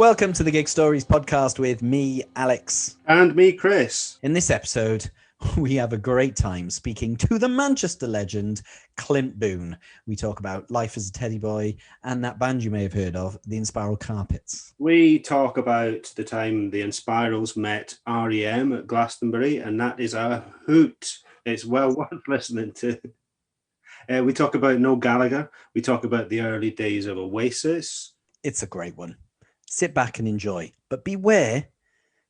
Welcome to the Gig Stories podcast with me, Alex. And me, Chris. In this episode, we have a great time speaking to the Manchester legend, Clint Boon. We talk about life as a teddy boy and that band you may have heard of, the Inspiral Carpets. We talk about the time the Inspirals met R.E.M. at Glastonbury, and that is a hoot. It's well worth listening to. We talk about Noel Gallagher. We talk about the early days of Oasis. It's a great one. Sit back and enjoy. But beware,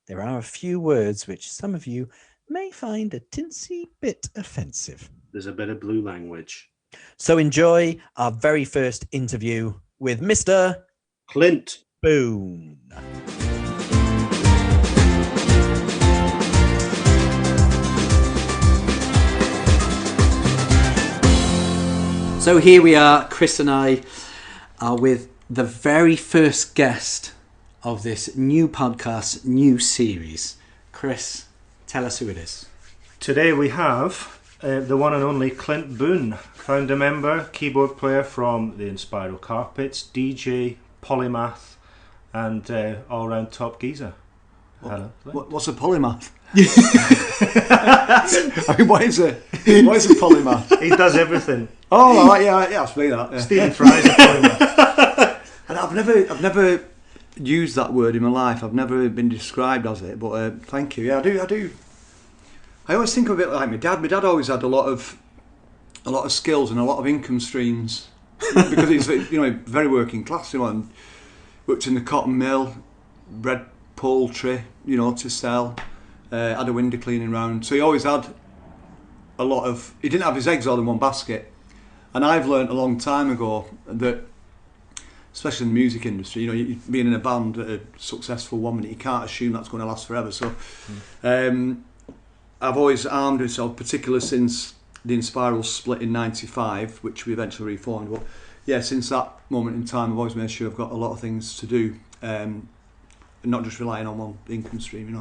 there are a few words which some of you may find a tinsy bit offensive. There's a bit of blue language. So enjoy our very first interview with Mr. Clint Boon. So here we are, Chris and I are with the very first guest of this new podcast, new series. Chris, tell us who it is. Today we have the one and only Clint Boon, founder member, keyboard player from the Inspiral Carpets, DJ, polymath, and all-round top geezer. Hello. What's a polymath? I mean, what is it? What is a polymath? He does everything. Oh, right, yeah, ask me that. Yeah. Stephen Fry's a polymath. And I've never used that word in my life. I've never been described as it, but thank you. Yeah, I do. I always think of it like my dad. My dad always had a lot of skills and a lot of income streams because he's very working class, and worked in the cotton mill, bred poultry, to sell. Had a window cleaning round, so he always had a lot of. He didn't have his eggs all in one basket, and I've learnt a long time ago that, especially in the music industry, you being in a band, a successful woman, you can't assume that's going to last forever. So, I've always armed myself, particularly since the Inspiral split in '95, which we eventually reformed. But yeah, since that moment in time, I've always made sure I've got a lot of things to do. And not just relying on one income stream,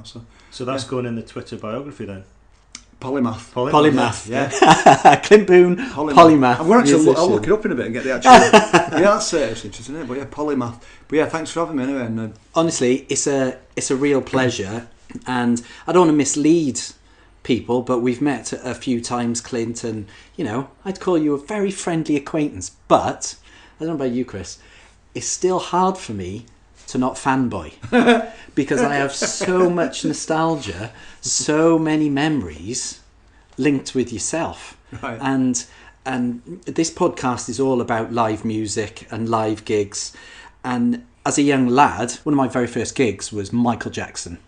So that's going in the Twitter biography then? Polymath. Polymath. Yeah. Clint Boon, polymath. I'm going to I'll look it up in a bit and get the actual... yeah, that's interesting, isn't it? But yeah, polymath. But yeah, thanks for having me anyway. And, honestly, it's a real pleasure, and I don't want to mislead people, but we've met a few times, Clint, and, I'd call you a very friendly acquaintance, but, I don't know about you, Chris, it's still hard for me to not fanboy because I have so much nostalgia, so many memories linked with yourself. Right. And this podcast is all about live music and live gigs. And as a young lad, one of my very first gigs was Michael Jackson.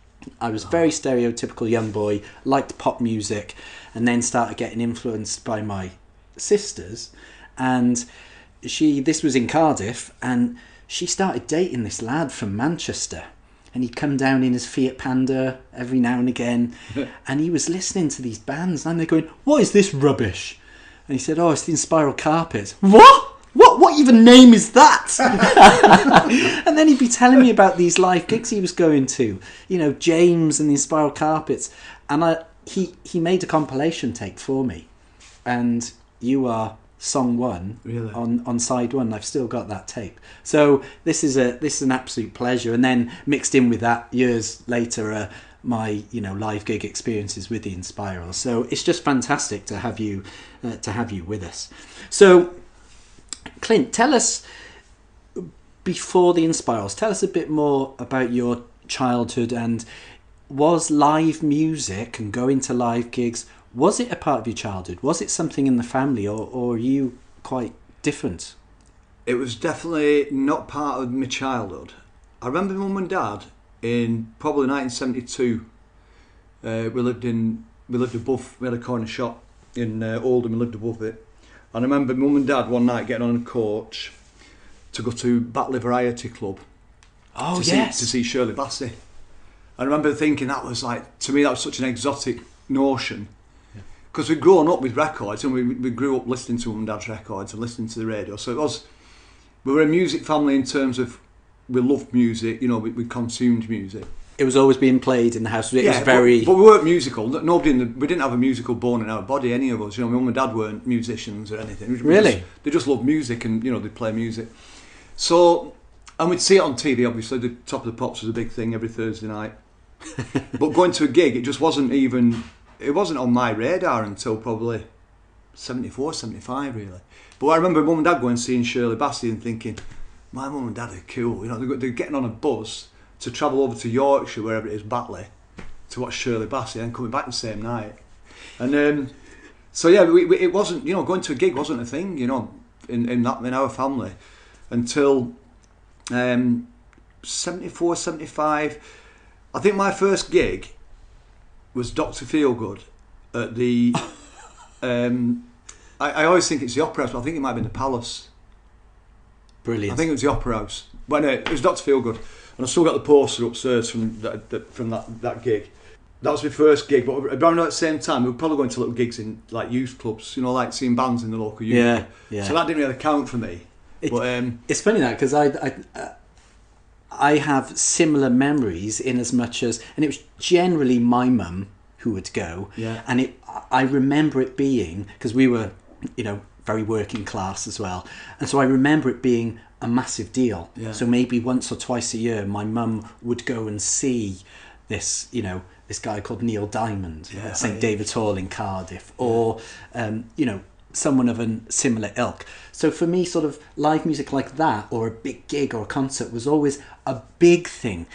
I was very stereotypical young boy, liked pop music, and then started getting influenced by my sisters. And this was in Cardiff, and she started dating this lad from Manchester, and he'd come down in his Fiat Panda every now and again, and he was listening to these bands, and they're going, "What is this rubbish?" And he said, "Oh, it's the Inspiral Carpets." What even name is that? And then he'd be telling me about these live gigs he was going to, James and the Inspiral Carpets, and he made a compilation tape for me, and you are song one. Really? on side one. I've still got that tape, so this is an absolute pleasure. And then mixed in with that, years later, my live gig experiences with the Inspiral. So it's just fantastic to have you with us. So Clint, tell us, before the Inspirals, tell us a bit more about your childhood, and was live music and going to live gigs, was it a part of your childhood? Was it something in the family, or are you quite different? It was definitely not part of my childhood. I remember Mum and Dad in probably 1972. We lived above. We had a corner shop in Oldham. We lived above it, and I remember Mum and Dad one night getting on a coach to go to Batley Variety Club. Oh, to see Shirley Bassey. I remember thinking that was such an exotic notion. Because we'd grown up with records, and we grew up listening to Mum and Dad's records and listening to the radio. So we were a music family in terms of we loved music, we consumed music. It was always being played in the house. It was very... But we weren't musical. We didn't have a musical bone in our body, any of us. Mum and Dad weren't musicians or anything. Really? They just loved music, and, they'd play music. So And we'd see it on TV, obviously. The Top of the Pops was a big thing every Thursday night. But going to a gig, it just wasn't on my radar until probably 74, 75, really. But I remember Mum and Dad going and seeing Shirley Bassey and thinking, my Mum and Dad are cool. You know, they're getting on a bus to travel over to Yorkshire, wherever it is, Batley, to watch Shirley Bassey and coming back the same night. And so yeah, it wasn't, you know, going to a gig wasn't a thing, you know, in our family until 74, 75. I think my first gig was Dr. Feelgood at the. I always think it's the Opera House, but I think it might have been the Palace. Brilliant. I think it was the Opera House. But no, it was Dr. Feelgood, and I still got the poster upstairs from that gig. That was my first gig, but around at the same time, we were probably going to little gigs in like youth clubs, you know, like seeing bands in the local youth club. Yeah. So that didn't really count for me. It's funny that because I have similar memories in as much as, and it was generally my mum who would go, and I remember it being, because we were, you know, very working class as well, and so I remember it being a massive deal. So maybe once or twice a year my mum would go and see this, you know, this guy called Neil Diamond at St David's Hall in Cardiff, or you know, someone of a similar ilk. So for me, sort of live music like that, or a big gig or a concert, was always a big thing.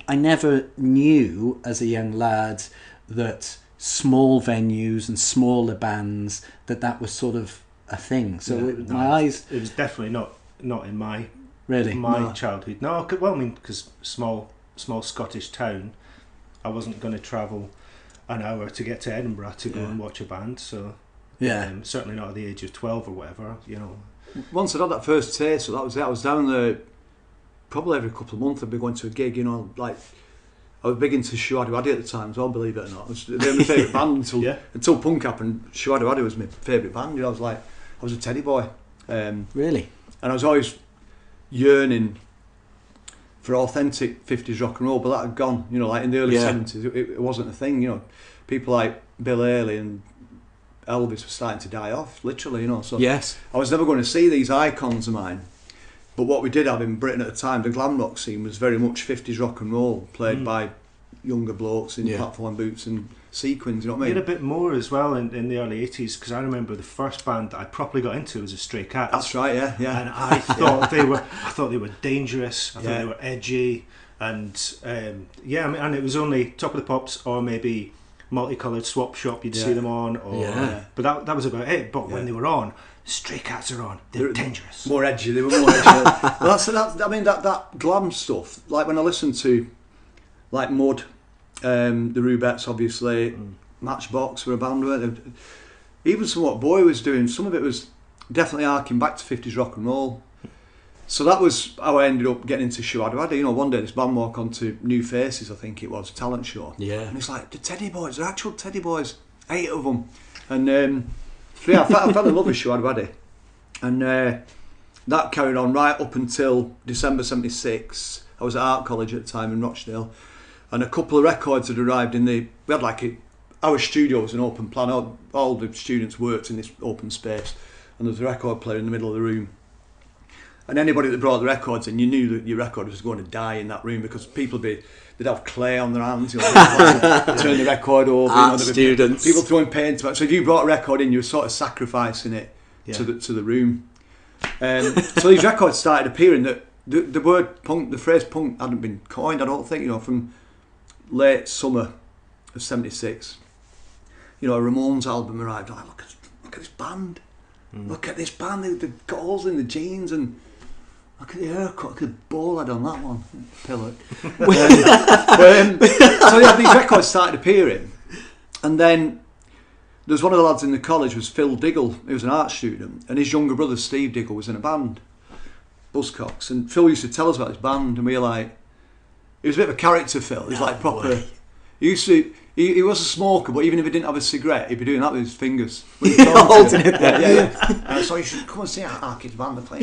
I never knew as a young lad that small venues and smaller bands, that was sort of a thing. So my eyes... It was definitely not in my childhood. No, well, I mean, because small Scottish town, I wasn't going to travel an hour to get to Edinburgh to go and watch a band, so certainly not at the age of 12 or whatever, you know. Once I had that first taste, so that was it. I was down there probably every couple of months. I'd be going to a gig, you know, like I was big into Showaddywaddy at the time as well, believe it or not. They were my favourite band until punk happened. Showaddywaddy was my favourite band, you know. I was a teddy boy. Really? And I was always yearning for authentic 50s rock and roll, but that had gone, you know, like in the early 70s, it wasn't a thing, you know. People like Bill Haley and Elvis were starting to die off, literally, you know. So I was never going to see these icons of mine. But what we did have in Britain at the time, the glam rock scene was very much 50s rock and roll, played by younger blokes in platform boots and sequins, you know what I mean? You had a bit more as well in the early 80s, because I remember the first band that I properly got into was the Stray Cats. That's right, yeah. And I thought they were dangerous, I thought they were edgy, and and it was only Top of the Pops or maybe Multicoloured Swap Shop you'd see them on, but that was about it. But when they were on, Stray Cats are on, they're dangerous. More edgy, they were more edgy. Well, I mean, that glam stuff, like when I listened to like Mud, the Rubettes, obviously, Matchbox were a band, weren't they? Even some what Boy was doing, some of it was definitely harking back to 50s rock and roll. So that was how I ended up getting into Showaddywaddy. You know, one day this band walked onto New Faces, I think it was, talent show. And it's like, the Teddy Boys, they're actual Teddy Boys, 8 of them. And so I fell in love with Showaddywaddy. And that carried on right up until December 76. I was at Art College at the time in Rochdale. And a couple of records had arrived we had like our studio was an open plan, all the students worked in this open space, and there was a record player in the middle of the room. And anybody that brought the records in, you knew that your record was going to die in that room, because they'd have clay on their hands, you know, turn the record over. Art students. People throwing paint. So if you brought a record in, you were sort of sacrificing it to the room. So these records started appearing. That the word punk, the phrase punk, hadn't been coined, I don't think, you know, from late summer of 76. You know, a Ramones album arrived. I'm like, look at this band. Look at this band. They've got holes in the jeans, and look at the haircut. Look at the ball head on that one. Pillock. So yeah, these records started appearing, and then there's one of the lads in the college was Phil Diggle. He was an art student, and his younger brother Steve Diggle was in a band, Buzzcocks. And Phil used to tell us about his band, and we were like, he was a bit of a character, Phil. He was like proper. He was a smoker, but even if he didn't have a cigarette, he'd be doing that with his fingers. Holding it. So you should come and see our kids' band are playing.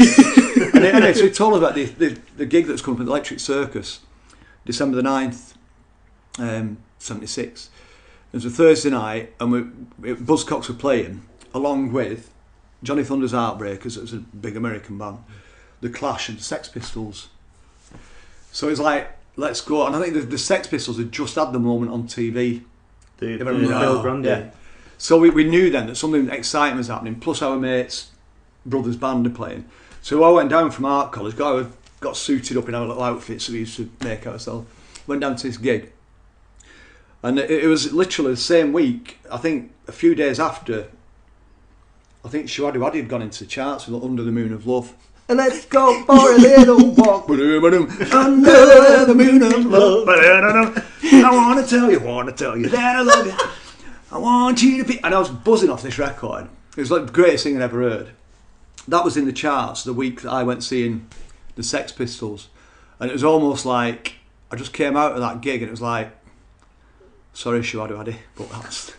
And anyway, so he told us about the gig that's coming up at the Electric Circus, December the 9th, 76. It was a Thursday night, and Buzzcocks were playing, along with Johnny Thunder's Heartbreakers, it was a big American band, The Clash and the Sex Pistols. So it was like, let's go. And I think the Sex Pistols had just had the moment on TV. Bill Grundy. Yeah. So we knew then that something exciting was happening, plus our mates' brother's band are playing. So I went down from art college, got suited up in our little outfits that we used to make ourselves, went down to this gig. And it was literally the same week, I think a few days after, I think Showaddywaddy had gone into the charts with Under the Moon of Love. And let's go for a little walk under the moon of love. I want to tell you that I love you. I want you to be... And I was buzzing off this record. It was like the greatest thing I'd ever heard. That was in the charts the week that I went seeing the Sex Pistols. And it was almost like I just came out of that gig and it was like, sorry, Showaddywaddy, but that's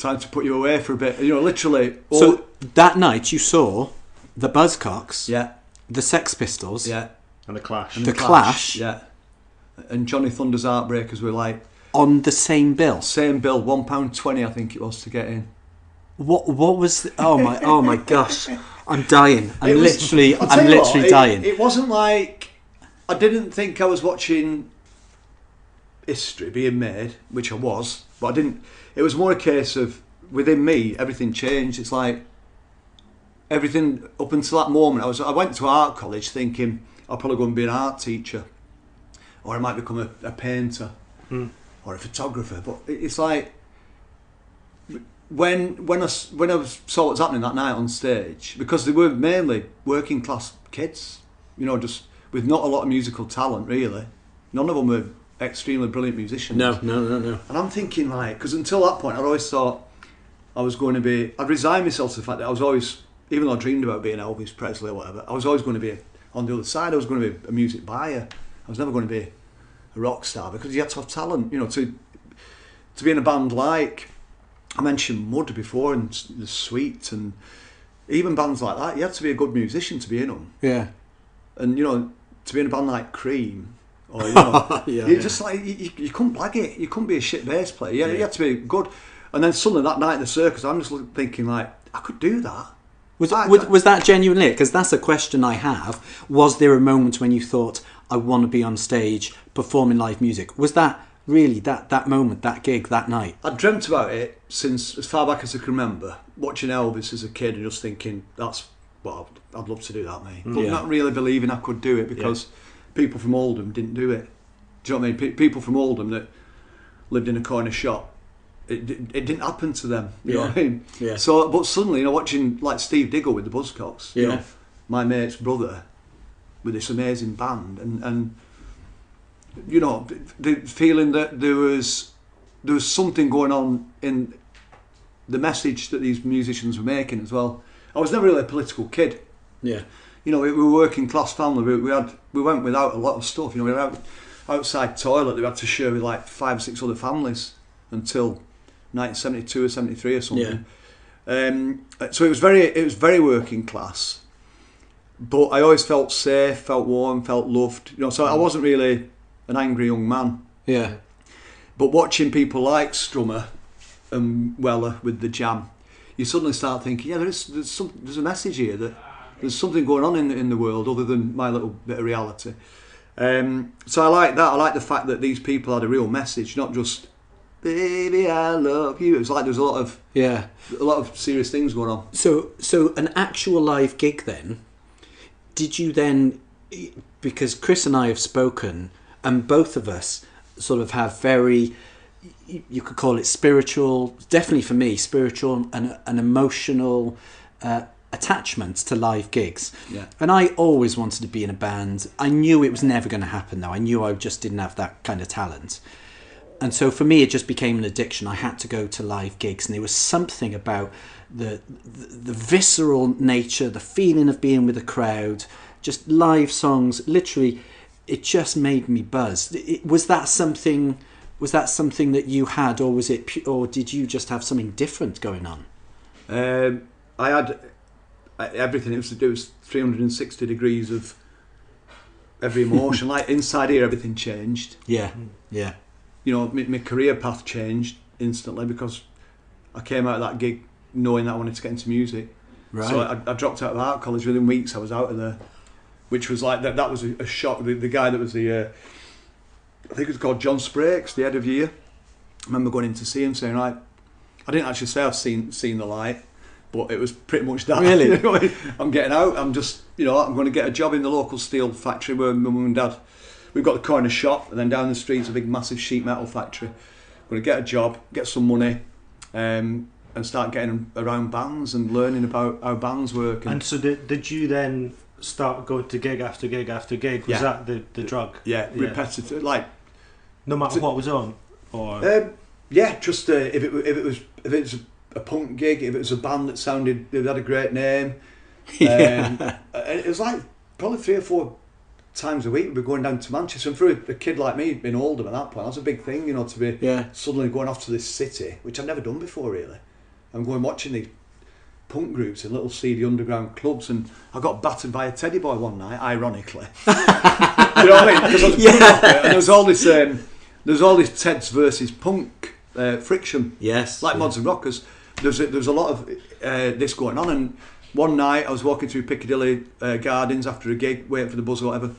time to put you away for a bit. You know, literally... So that night you saw the Buzzcocks, yeah, the Sex Pistols, yeah, And the Clash. the Clash, yeah, and Johnny Thunder's Heartbreakers were like... on the same bill. Same bill, £1.20 I think it was to get in. What was... oh my gosh. I'm dying. I'm literally What, dying. It wasn't like... I didn't think I was watching history being made, which I was, but I didn't... It was more a case of, within me, everything changed. It's like, everything, up until that moment, I went to art college thinking, I'll probably go and be an art teacher, or I might become a painter, or a photographer, but it's like... When I saw what was happening that night on stage, because they were mainly working class kids, you know, just with not a lot of musical talent really. None of them were extremely brilliant musicians. No. And I'm thinking like, because until that point I'd always thought I was going to be, I'd resigned myself to the fact that I was always, even though I dreamed about being Elvis Presley or whatever, I was always going to be, on the other side I was going to be a music buyer. I was never going to be a rock star, because you had to have talent, you know, to be in a band like... I mentioned Mud before, and the Sweet, and even bands like that. You had to be a good musician to be in them. Yeah. And you know, to be in a band like Cream, or you know, just like you couldn't blag it. You couldn't be a shit bass player. You had to be good. And then suddenly that night in the circus, I'm just thinking like, I could do that. Was that genuinely it? Because that's a question I have. Was there a moment when you thought, I want to be on stage performing live music? Was that really that moment, that gig, that night? I'd dreamt about it since as far back as I can remember, watching Elvis as a kid and just thinking, I'd love to do that, mate. But not really believing I could do it, because people from Oldham didn't do it. Do you know what I mean? People from Oldham that lived in a corner shop, it didn't happen to them. You know what I mean? Yeah. So, but suddenly, you know, watching like Steve Diggle with the Buzzcocks, you know, my mate's brother, with this amazing band, and you know, the feeling that there was something going on in the message that these musicians were making as well. I was never really a political kid. Yeah. You know, we were a working class family. We went without a lot of stuff. You know, we had outside toilet that we had to share with like 5 or 6 other families until 1972 or 73 or something. Yeah. So it was very working class. But I always felt safe, felt warm, felt loved. You know, so I wasn't really an angry young man. Yeah. But watching people like Strummer and Weller with the Jam, you suddenly start thinking, there's a message here, that there's something going on in the world other than my little bit of reality. So I like that. I like the fact that these people had a real message, not just "Baby, I love you." It was like there was a lot of serious things going on. So an actual live gig then. Did you then, because Chris and I have spoken, and both of us sort of have very, you could call it spiritual, definitely for me, spiritual and an emotional attachments to live gigs. Yeah. And I always wanted to be in a band. I knew it was never going to happen though. I knew I just didn't have that kind of talent. And so for me, it just became an addiction. I had to go to live gigs, and there was something about the visceral nature, the feeling of being with a crowd, just live songs, literally... It just made me buzz. Was that something that you had, or was it, or did you just have something different going on? I had everything. It was 360 degrees of every emotion. Like inside here, everything changed. Yeah. You know, my career path changed instantly, because I came out of that gig knowing that I wanted to get into music. Right. So I dropped out of art college. Within weeks, I was out of there. which was like that was a shock. The guy that was I think it was called John Sprakes, the head of year. I remember going in to see him, saying, right, I didn't actually say I've seen the light, but it was pretty much that. Really? I'm getting out. I'm just, I'm going to get a job in the local steel factory where my mum and dad, we've got the corner shop, and then down the street's a big massive sheet metal factory. I'm going to get a job, get some money, and start getting around bands and learning about how bands work. And so did you then start going to gig after gig after gig? Was that the drug? Yeah, repetitive, like no matter what was on, or just if it was a punk gig, if it was a band that had a great name, it was like probably 3 or 4 times a week we'd be going down to Manchester. And for a kid like me, being older at that point, that was a big thing, to be suddenly going off to this city, which I've never done before really. I'm going watching these punk groups in little seedy underground clubs, and I got battered by a teddy boy one night, ironically. You know what I mean? Because I was a punk rocker, and there's all this Teds versus punk friction. Yes. Like Mods and Rockers. There's a lot of this going on, and one night I was walking through Piccadilly Gardens after a gig, waiting for the bus or whatever,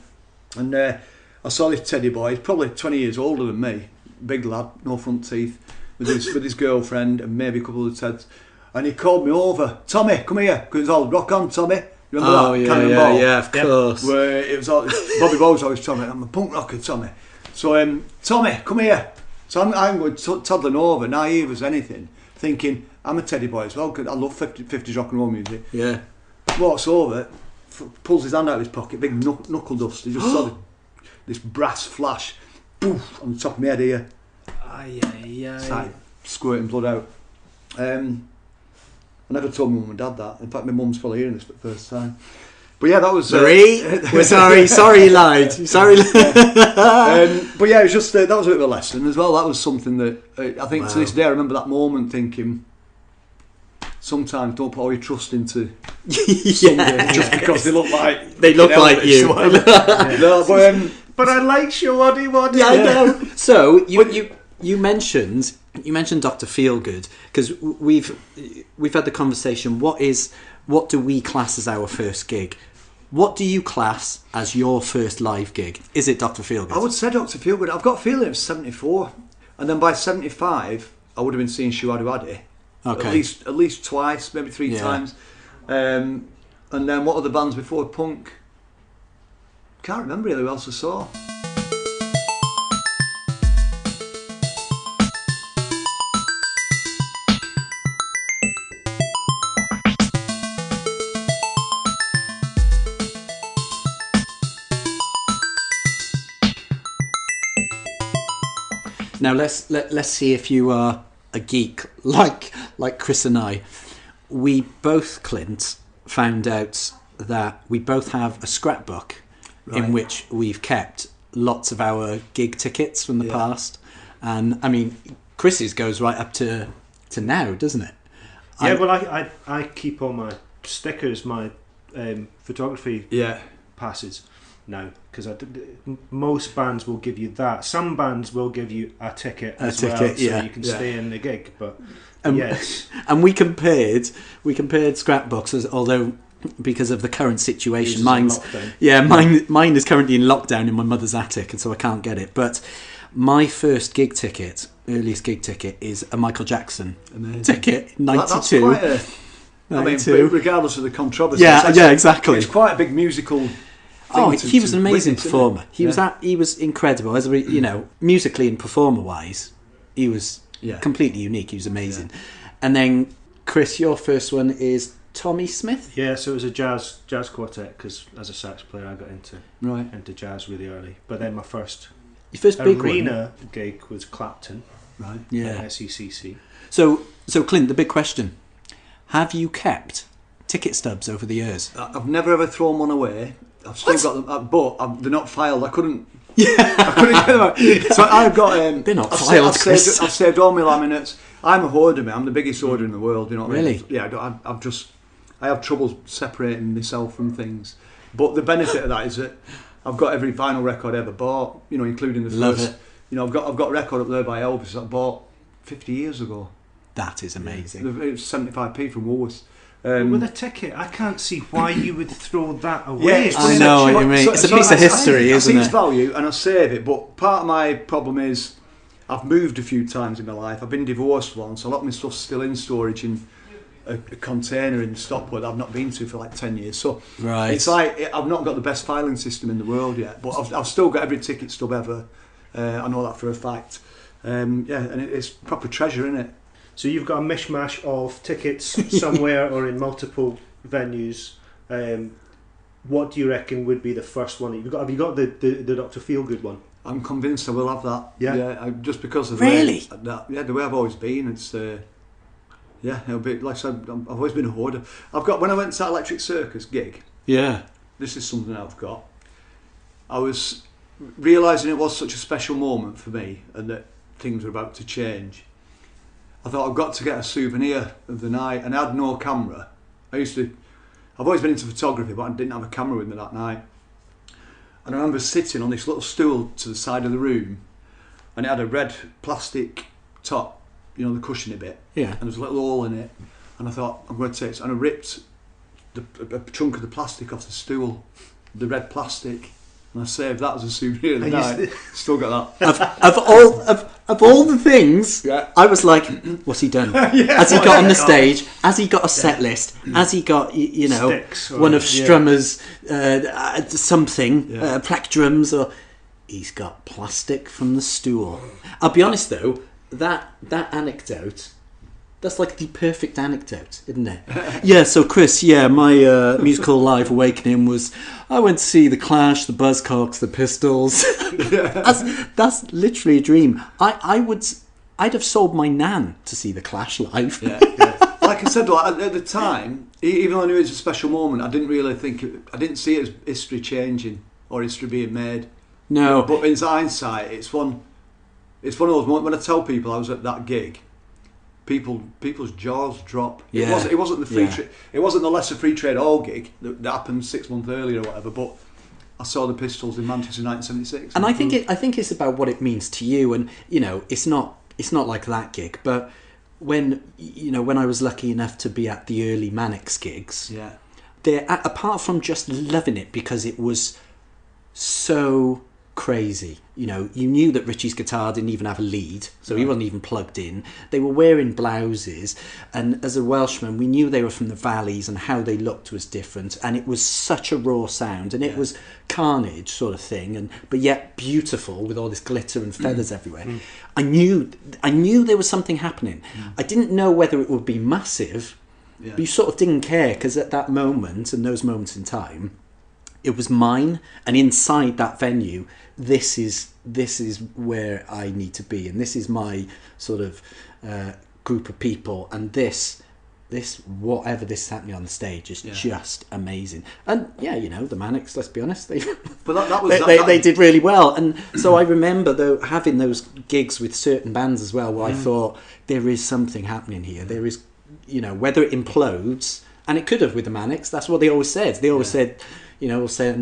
and I saw this teddy boy. He's probably 20 years older than me, big lad, no front teeth, with his girlfriend and maybe a couple of Teds, and he called me over. Tommy, come here, because it's all rock on, Tommy. Remember that? Yeah, of course. Where it was all, Bobby Bowes always told me, I'm a punk rocker, Tommy. So Tommy, come here. So I'm going toddling over, naive as anything, thinking I'm a teddy boy as well, because I love 50s rock and roll music. Yeah. Walks over, pulls his hand out of his pocket, big knuckle dust. He just saw this brass flash, poof, on the top of my head here. It's like squirting blood out. I never told my mum and dad that. In fact, my mum's probably hearing this for the first time. But yeah, that was... We're sorry. Sorry you lied. Sorry. But yeah, it was just... that was a bit of a lesson as well. That was something that... I think to this day, I remember that moment thinking... Sometimes don't put all your trust into somebody just because they look like... They look like you. No, but I like Showaddywaddy. Yeah, I know. So, you mentioned Dr. Feelgood, because we've had the conversation, what do we class as our first gig? What do you class as your first live gig? Is it Dr. Feelgood? I would say Dr. Feelgood. I've got a feeling it was 74, and then by 75 I would have been seeing Showaddywaddy. Okay. At least twice, maybe 3 times. And then what other bands before punk? Can't remember really who else I saw. Now let's see if you are a geek like Chris and I. We both, Clint, found out that we both have a scrapbook in which we've kept lots of our gig tickets from the past, and I mean Chris's goes right up to now, doesn't it? Yeah, well I keep all my stickers, my photography passes now, because most bands will give you that. Some bands will give you a ticket as well, so you can stay in the gig. But yes, and we compared scrapbooks, although because of the current situation, mine is currently in lockdown in my mother's attic, and so I can't get it. But my first gig ticket, earliest gig ticket, is a Michael Jackson ticket, 92. That's quite I mean, regardless of the controversy, exactly. It's quite a big musical. He was an amazing performer. He was incredible. As musically and performer-wise, he was completely unique. He was amazing. Yeah. And then, Chris, your first one is Tommy Smith. Yeah, so it was a jazz quartet, because as a sax player, I got into jazz really early. But then my first big arena gig was Clapton, right? Yeah, SECC. So Clint, the big question: have you kept ticket stubs over the years? I've never ever thrown one away. I've still got them, but they're not filed. I couldn't get them out. So I've got... they're not filed, Chris. I've saved all my laminates. I'm a hoarder, man. I'm the biggest hoarder in the world. You know what I mean? Really? Yeah, I have trouble separating myself from things. But the benefit of that is that I've got every vinyl record I ever bought, including the Love first... it. I've got a record up there by Elvis that I bought 50 years ago. That is amazing. It was 75p from Woolworths. With a ticket, I can't see why you would throw that away. Yeah, I know what you mean. It's a piece of history, isn't I see it? its value and I save it, but part of my problem is I've moved a few times in my life. I've been divorced once. A lot of my stuff's still in storage in a container in Stockport that I've not been to for like 10 years. So Right. it's like I've not got the best filing system in the world yet, but I've still got every ticket stub ever. I know that for a fact. And it's proper treasure, isn't it? So you've got a mishmash of tickets somewhere or in multiple venues. What do you reckon would be the first one? Have you got the Dr. Feelgood one? I'm convinced I will have that. Yeah? Just because of Really? the way I've always been. It's it'll be like I said. I've always been a hoarder. When I went to that Electric Circus gig. Yeah. This is something I've got. I was realising it was such a special moment for me, and that things were about to change. I thought I've got to get a souvenir of the night, and I had no camera. I've always been into photography, but I didn't have a camera with me that night. And I remember sitting on this little stool to the side of the room, and it had a red plastic top, you know, the cushiony bit. Yeah. And there was a little hole in it. And I thought, I'm going to take this. And I ripped a chunk of the plastic off the stool, the red plastic, and I saved that as a souvenir of the night. Still got that. Of all the things, Yeah. I was like, what's he done? Has he got on the stage? Has he got a set list? Has he got, you know, Sticks or- one of yeah. Strummer's something, Yeah. plectrums, or he's got plastic from the stool. I'll be honest though, that anecdote, that's like the perfect anecdote, isn't it? Yeah, so Chris, my musical live awakening was I went to see the Clash, the Buzzcocks, the Pistols. That's literally a dream. I'd have sold my nan to see the Clash live. Yeah. Like I said, at the time, even though I knew it was a special moment, I didn't really I didn't see it as history changing or history being made. No. But in hindsight, it's one of those moments when I tell people I was at that gig. People's jaws drop. Yeah. It wasn't the free Yeah. it wasn't the Lesser Free Trade Hall gig that happened 6 months earlier or whatever. But I saw the Pistols in Manchester in 1976. And I think it's about what it means to you, and you know, it's not like that gig, but when I was lucky enough to be at the early Mannix gigs, yeah, apart from just loving it because it was so crazy, you know, you knew that Richie's guitar didn't even have a lead, so he wasn't even plugged in. They were wearing blouses, and as a Welshman we knew they were from the valleys and how they looked was different, and it was such a raw sound, and it was Carnage sort of thing, but yet beautiful with all this glitter and feathers everywhere. I knew there was something happening. I didn't know whether it would be massive, but you sort of didn't care, because at that moment and those moments in time, it was mine, and inside that venue, this is where I need to be, and this is my sort of group of people, and this whatever this is happening on the stage is just amazing. And you know, the Mannix, let's be honest, they did really well. And so I remember though having those gigs with certain bands as well, where I thought there is something happening here. There is, you know, whether it implodes, and it could have with the Mannix. That's what they always said. They always said, you know, we'll sell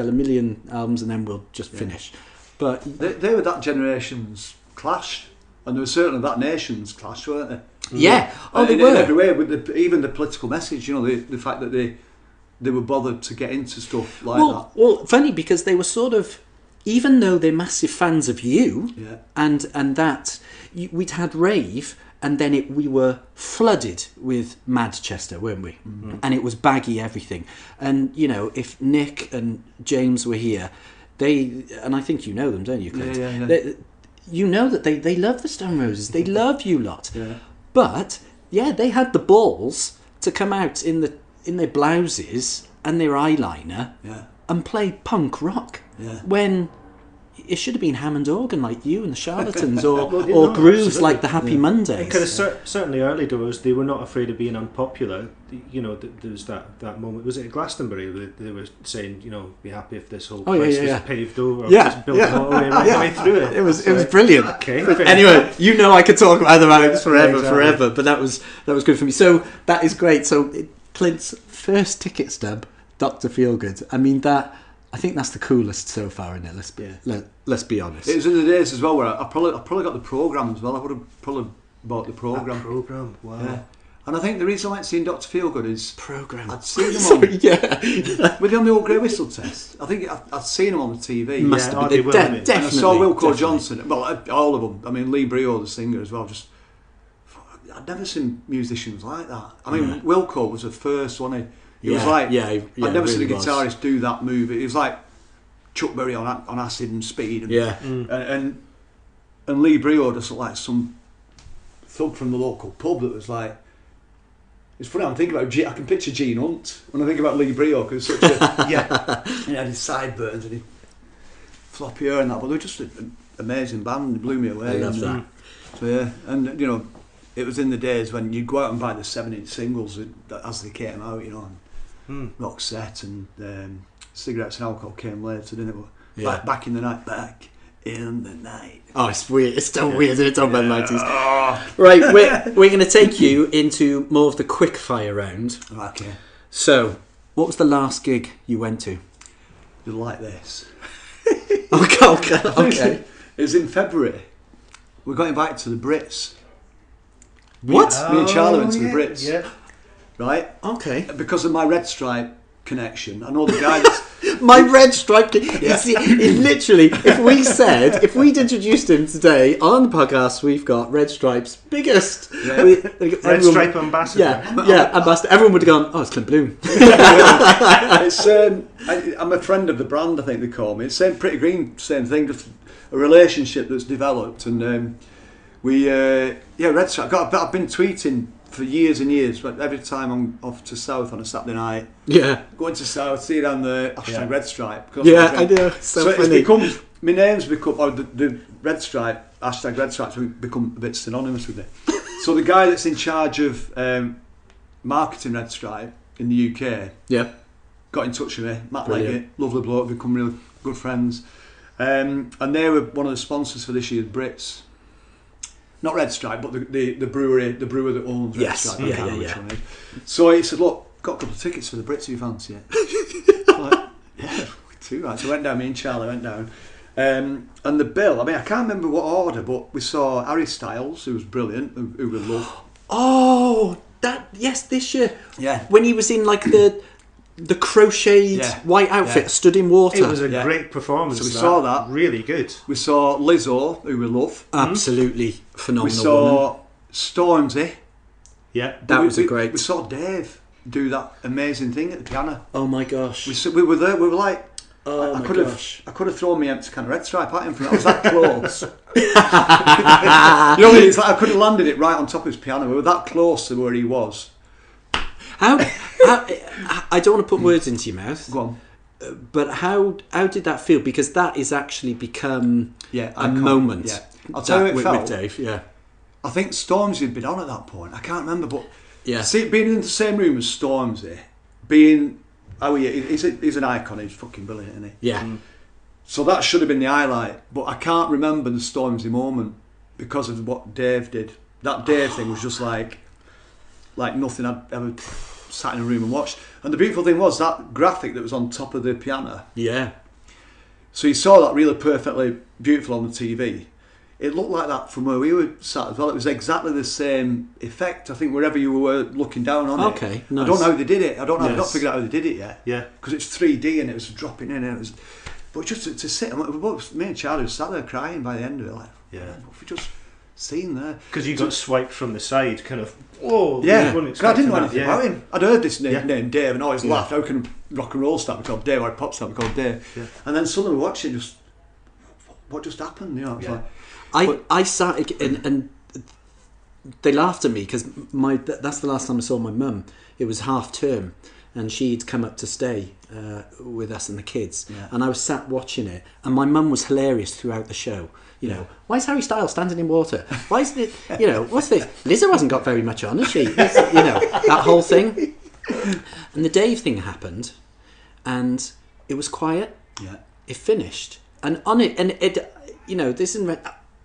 1 million albums and then we'll just finish. But they were that generation's Clash, and they were certainly that nation's Clash, weren't they? yeah, they in were. every way, with even the political message. You know, the fact that they were bothered to get into stuff like that. Well, funny, because they were sort of, even though they're massive fans of you, and that we'd had rave. And then we were flooded with Manchester, weren't we? Mm-hmm. And it was baggy everything. And, you know, if Nick and James were here, and I think you know them, don't you, Clint? Yeah. You know that they love the Stone Roses. They love you lot. Yeah. But, they had the balls to come out in their blouses and their eyeliner and play punk rock. Yeah. When it should have been Hammond organ like you and the Charlatans, or grooves absolutely. Like the Happy Mondays. Because certainly early doors, they were not afraid of being unpopular. You know, there was that moment. Was it at Glastonbury? They were saying, you know, be happy if this whole place was paved over, or just built all the way through it. It was brilliant. Okay. Anyway, you know, I could talk about the Mannix forever, but that was good for me. So that is great. So Clint's first ticket stub, Dr. Feelgood. I mean that. I think that's the coolest so far, isn't it? Let's be honest. It was in the days as well where I probably got the programme as well. I would have probably bought the programme. Wow. Yeah. And I think the reason I went seeing Dr. Feelgood is Program. I'd seen them on yeah. with on the old grey whistle test. I think I'd seen them on the TV. Must Yeah, have they been. will, Definitely. And I saw Wilco definitely. Johnson. Well, all of them. I mean, Lee Brio, the singer, as well. Just I'd never seen musicians like that. I mean, Wilco was the first one. He was like, I'd never seen a really was. guitarist do that move. It was like Chuck Berry on acid and speed. And, Yeah. and Lee Brio just looked like some thug from the local pub that was like. It's funny. I'm thinking about. I can picture Gene Hunt when I think about Lee Brio because such a he had his sideburns and his floppy hair and that. But they were just an amazing band. They blew me away. I love that. So yeah, and you know, it was in the days when you'd go out and buy the 7-inch singles as they came out. You know, and Roxette and Cigarettes and Alcohol came later, didn't it? Yeah. Back in the night. Back in the night. Oh, it's weird. It's still weird. It's all about the 90s. Right, we're going to take you into more of the quick fire round. Okay. So, what was the last gig you went to? You like this? Okay. It was in February. We got invited to the Brits. What? Me and Charlie went to the Brits. Yeah. Right? Okay. Because of my Red Stripe connection. I know the guy that's... My red stripe. You see, it literally, if we'd introduced him today on the podcast, we've got Red Stripe's biggest. Yeah. Red Stripe ambassador. Yeah, ambassador. Everyone would have gone, oh, it's Clint Bloom. It's, I'm a friend of the brand, I think they call me. It's Pretty Green, same thing, just a relationship that's developed. And Red Stripe. I've been tweeting for years and years, but every time I'm off to South on a Saturday night, going to South, see down the hashtag Red Stripe. Yeah, I know. So it's funny. become, my name's become, or the Red Stripe, hashtag Red Stripe's become a bit synonymous with it. So the guy that's in charge of marketing Red Stripe in the UK got in touch with me, Matt Leggett, lovely bloke, become really good friends. And they were one of the sponsors for this year's Brits. Not Red Stripe, but the brewer that owns Red Stripe. I can't remember which one it is. So he said, look, got a couple of tickets for the Brits if you fancy it. Like, yeah, too right. So I went down, me and Charlie went down. And the bill, I mean, I can't remember what order, but we saw Harry Styles, who was brilliant, who we love. Oh, this year. Yeah. When he was in like the crocheted white outfit, stood in water. It was a great performance. So we saw that. Really good. We saw Lizzo, who we love. Absolutely phenomenal. We saw woman. Stormzy. Yeah. That was a great. We saw Dave do that amazing thing at the piano. Oh my gosh. We were there. We were like, oh I my could gosh. have thrown me empty can of Red Stripe at him for that. I was that close. You know, it's like I could have landed it right on top of his piano. We were that close to where he was. How I don't want to put words into your mouth. Go on. But how did that feel? Because that has actually become a moment. Yeah. I'll tell you how it felt. With Dave. Yeah. I think Stormzy had been on at that point. I can't remember, but Yeah. Being in the same room as Stormzy, he's an icon. He's fucking brilliant, isn't he? Yeah. So that should have been the highlight, but I can't remember the Stormzy moment because of what Dave did. That Dave thing was just like nothing I'd ever sat in a room and watched. And the beautiful thing was that graphic that was on top of the piano. Yeah. So you saw that really perfectly beautiful on the TV. It looked like that from where we were sat as well. It was exactly the same effect. I think wherever you were looking down on it. Okay, nice. I don't know how they did it. I've not Yes. figured out how they did it yet. Yeah. Because it's 3D and it was dropping in. And it was, but just to sit, me and Charlie sat there crying by the end of it. Like, Yeah. what have we just seen there? Because you got swiped from the side, kind of. Whoa! Yeah, you weren't 'cause I didn't know expecting anything that, about him. I'd heard this Yeah. name Dave and always laughed. How can a rock and roll star be called Dave or a pop star be called Dave? Yeah. And then suddenly we watched it, just what just happened? You know, it's Yeah. like I sat and they laughed at me because that's the last time I saw my mum. It was half term and she'd come up to stay with us and the kids, and I was sat watching it, and my mum was hilarious throughout the show. You know, why is Harry Styles standing in water? Why is it? You know, what's this? Lizzo hasn't got very much on, has she? You know, that whole thing. And the Dave thing happened, and it was quiet. Yeah. It finished, and on it, and it, you know, this isn't.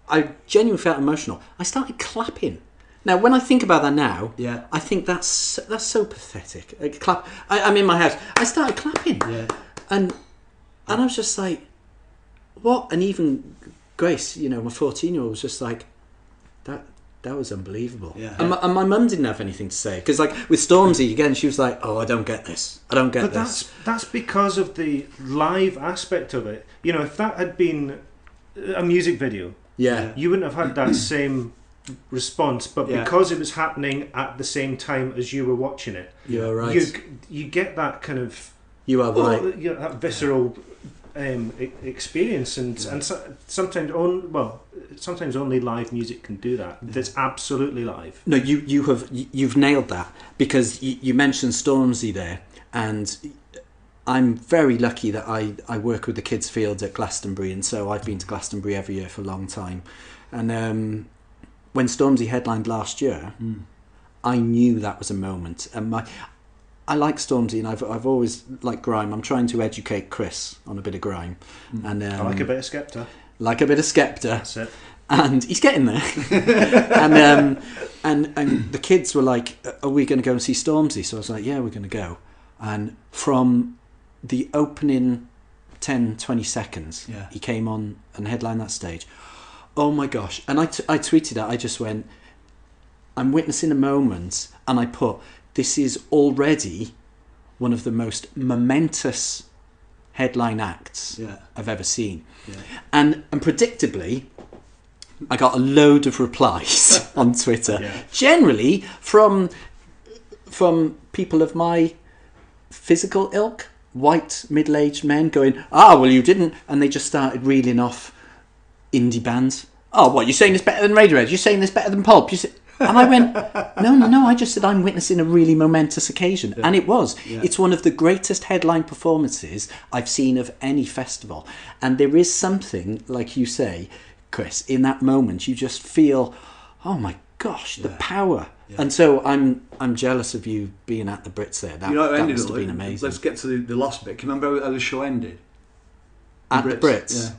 I genuinely felt emotional. I started clapping. Now, when I think about that now, I think that's so pathetic. I'm in my house. I started clapping, and I was just like, "What?" And even Grace, you know, my 14-year-old, was just like, "That That was unbelievable. Yeah. And my mum didn't have anything to say. Because, like, with Stormzy, again, she was like, oh, I don't get this. I don't get this. But that's because of the live aspect of it. You know, if that had been a music video, you wouldn't have had that same response. But because it was happening at the same time as you were watching it, you're right. You get that kind of... You are right. You know, that visceral experience. And sometimes only live music can do that. That's absolutely live. No, you've nailed that, because you mentioned Stormzy there, and I'm very lucky that I work with the kids' field at Glastonbury, and so I've been to Glastonbury every year for a long time. And when Stormzy headlined last year, I knew that was a moment. And I like Stormzy, and I've always liked grime. I'm trying to educate Chris on a bit of grime, and I like a bit of Skepta. Like a bit of Skepta. That's it. And he's getting there. and the kids were like, are we going to go and see Stormzy? So I was like, yeah, we're going to go. And from the opening 10, 20 seconds, he came on and headlined that stage. Oh my gosh. And I tweeted it. I just went, I'm witnessing a moment, and I put, this is already one of the most momentous headline acts I've ever seen. Yeah. And predictably, I got a load of replies on Twitter, generally from people of my physical ilk, white middle-aged men going, well, you didn't, and they just started reeling off indie bands. Oh, what, you're saying this better than Radiohead? You're saying this better than Pulp? And I went, no, I just said I'm witnessing a really momentous occasion. Yeah. And it was. Yeah. It's one of the greatest headline performances I've seen of any festival. And there is something, like you say, Chris, in that moment, you just feel, oh my gosh, the power. Yeah. And so I'm jealous of you being at the Brits there. That must have been amazing. Let's get to the last bit. Can you remember how the show ended? At the Brits? Yeah.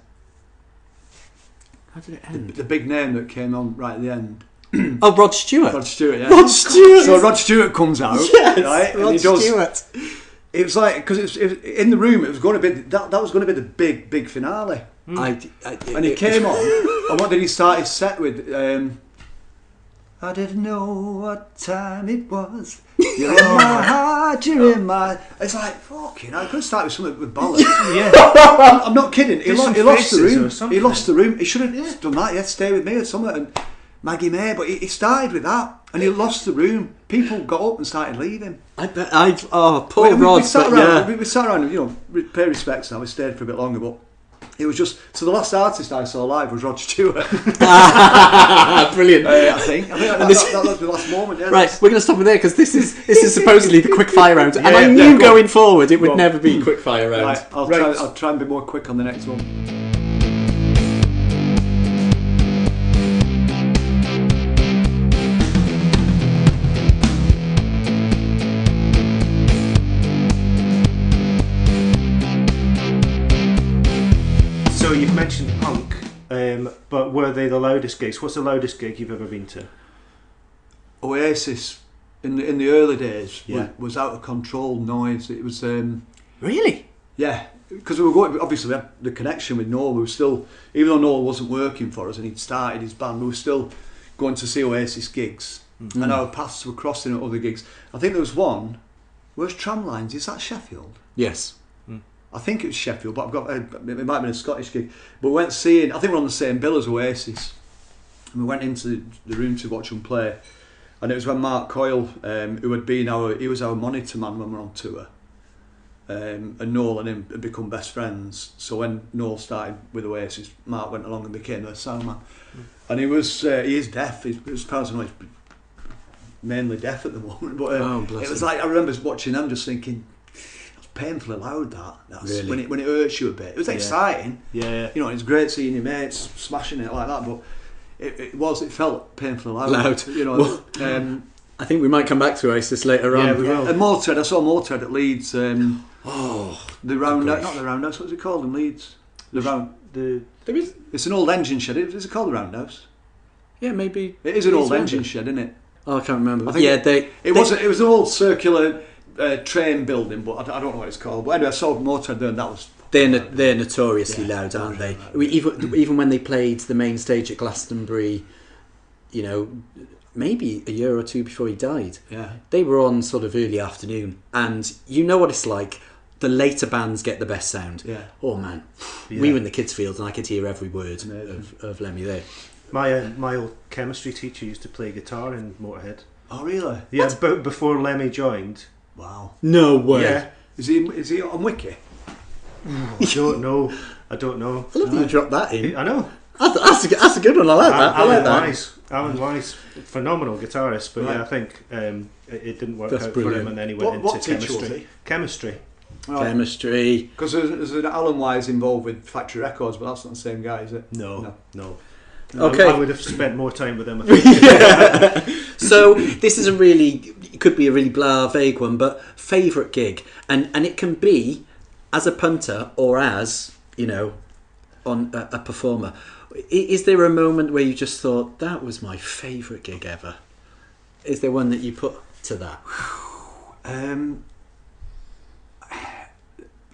How did it end? The big name that came on right at the end. Oh, Rod Stewart. Rod Stewart, yeah. Rod Stewart. So Rod Stewart comes out, right? Rod and he Stewart. It was like, because in the room, it was going to be that was going to be the big finale. And he came on, and what did he start his set with? I didn't know what time it was. You're in my heart, you're in my... It's like, fucking, I could start with something with bollocks. I'm not kidding. He lost the room. He lost the room. He should have done that. Stay with me or something. And Maggie May, but he started with that, and he lost the room. People got up and started leaving. Poor Rod. We sat around, you know, pay respects now. We stayed for a bit longer, but it was just... So the last artist I saw live was Rod Stewart. Brilliant. I think that was the last moment. Yeah, right, we're going to stop it there, because this is supposedly the quick fire round, and I knew going forward it would never be quick fire round. Right, I'll try and be more quick on the next one. So you've mentioned punk, but were they the loudest gigs? What's the loudest gig you've ever been to? Oasis in the early days was out of control noise. It was really, because we were going. Obviously, we had the connection with Noel. We were still, even though Noel wasn't working for us and he'd started his band, we were still going to see Oasis gigs, and our paths were crossing at other gigs. I think there was one. Where's Tramlines? Is that Sheffield? Yes. I think it was Sheffield, but it might have been a Scottish gig. But we went seeing, I think we're on the same bill as Oasis. And we went into the room to watch them play. And it was when Mark Coyle, who had been he was our monitor man when we were on tour. And Noel and him had become best friends. So when Noel started with Oasis, Mark went along and became their sound man. And he is deaf. His parents are mainly deaf at the moment. But it was like, I remember watching them just thinking, painfully loud that's really? when it hurts you a bit. It was exciting, you know, it's great seeing your mates smashing it like that, but it felt painfully loud. You know. Well, I think we might come back to Oasis later on. We will. And Motorhead, I saw Motorhead at Leeds. The Roundhouse, not the Roundhouse. What's it called in Leeds? It's an old engine shed. Is it called the Roundhouse? Yeah, maybe. It is an old engine shed, isn't it? Oh, I can't remember. I think it was an old circular train building, but I don't know what it's called. But anyway, I saw Motorhead there, and that was... They're notoriously loud, aren't they? Even when they played the main stage at Glastonbury you know, maybe a year or two before he died. Yeah. They were on sort of early afternoon, and you know what it's like. The later bands get the best sound. Yeah. Oh man, Yeah. we were in the kids' field, and I could hear every word of Lemmy there. My old chemistry teacher used to play guitar in Motorhead. Oh, really? Yeah, but before Lemmy joined. Wow. No way. Yeah. Is he on Wiki? I don't know. I love that you dropped that in. I know. That's a good one. I like that. I like that. Alan Wise, phenomenal guitarist, but Right. yeah, I think it didn't work That's out for brilliant. him, and then he went What into teacher was chemistry. he? Chemistry. Chemistry. Because there's an Alan Wise involved with Factory Records, but that's not the same guy, is it? No. Okay. I would have spent more time with him. I think. So this is it could be a really blah, vague one, but favourite gig, and it can be as a punter or as, you know, on a performer. Is there a moment where you just thought that was my favourite gig ever? Is there one that you put to that?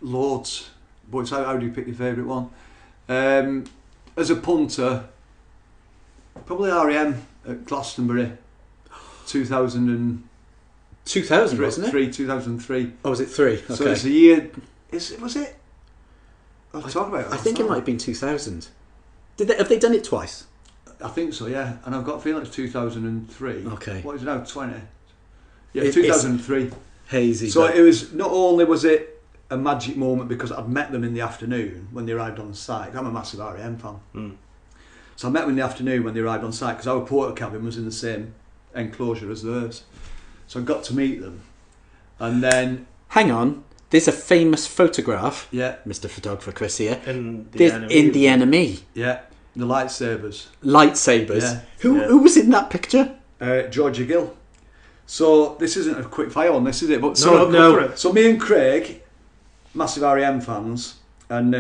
Loads. But how do you pick your favourite one? As a punter, probably R.E.M. at Glastonbury, 2000 wasn't it? 2003. Oh, was it 3? Okay. So it's a year. Was it? I'll talk about it. I think it might have been 2000. Have they done it twice? I think so, yeah. And I've got a feeling it's 2003. Okay. What is it now? 20. Yeah, It's 2003. Hazy. So but- it was, not only was it a magic moment because I'd met them in the afternoon when they arrived on site. I'm a massive R.E.M. fan. So I met them in the afternoon when they arrived on site because our porter cabin was in the same enclosure as theirs. So I got to meet them. And then... Hang on. There's a famous photograph. Yeah. Mr. Photographer Chris here. In In the enemy. Yeah. The lightsabers. Lightsabers. Yeah. Who was in that picture? Georgia Gill. So this isn't a quick fire on this, is it? But Go for it. So me and Craig, massive R.E.M. fans, and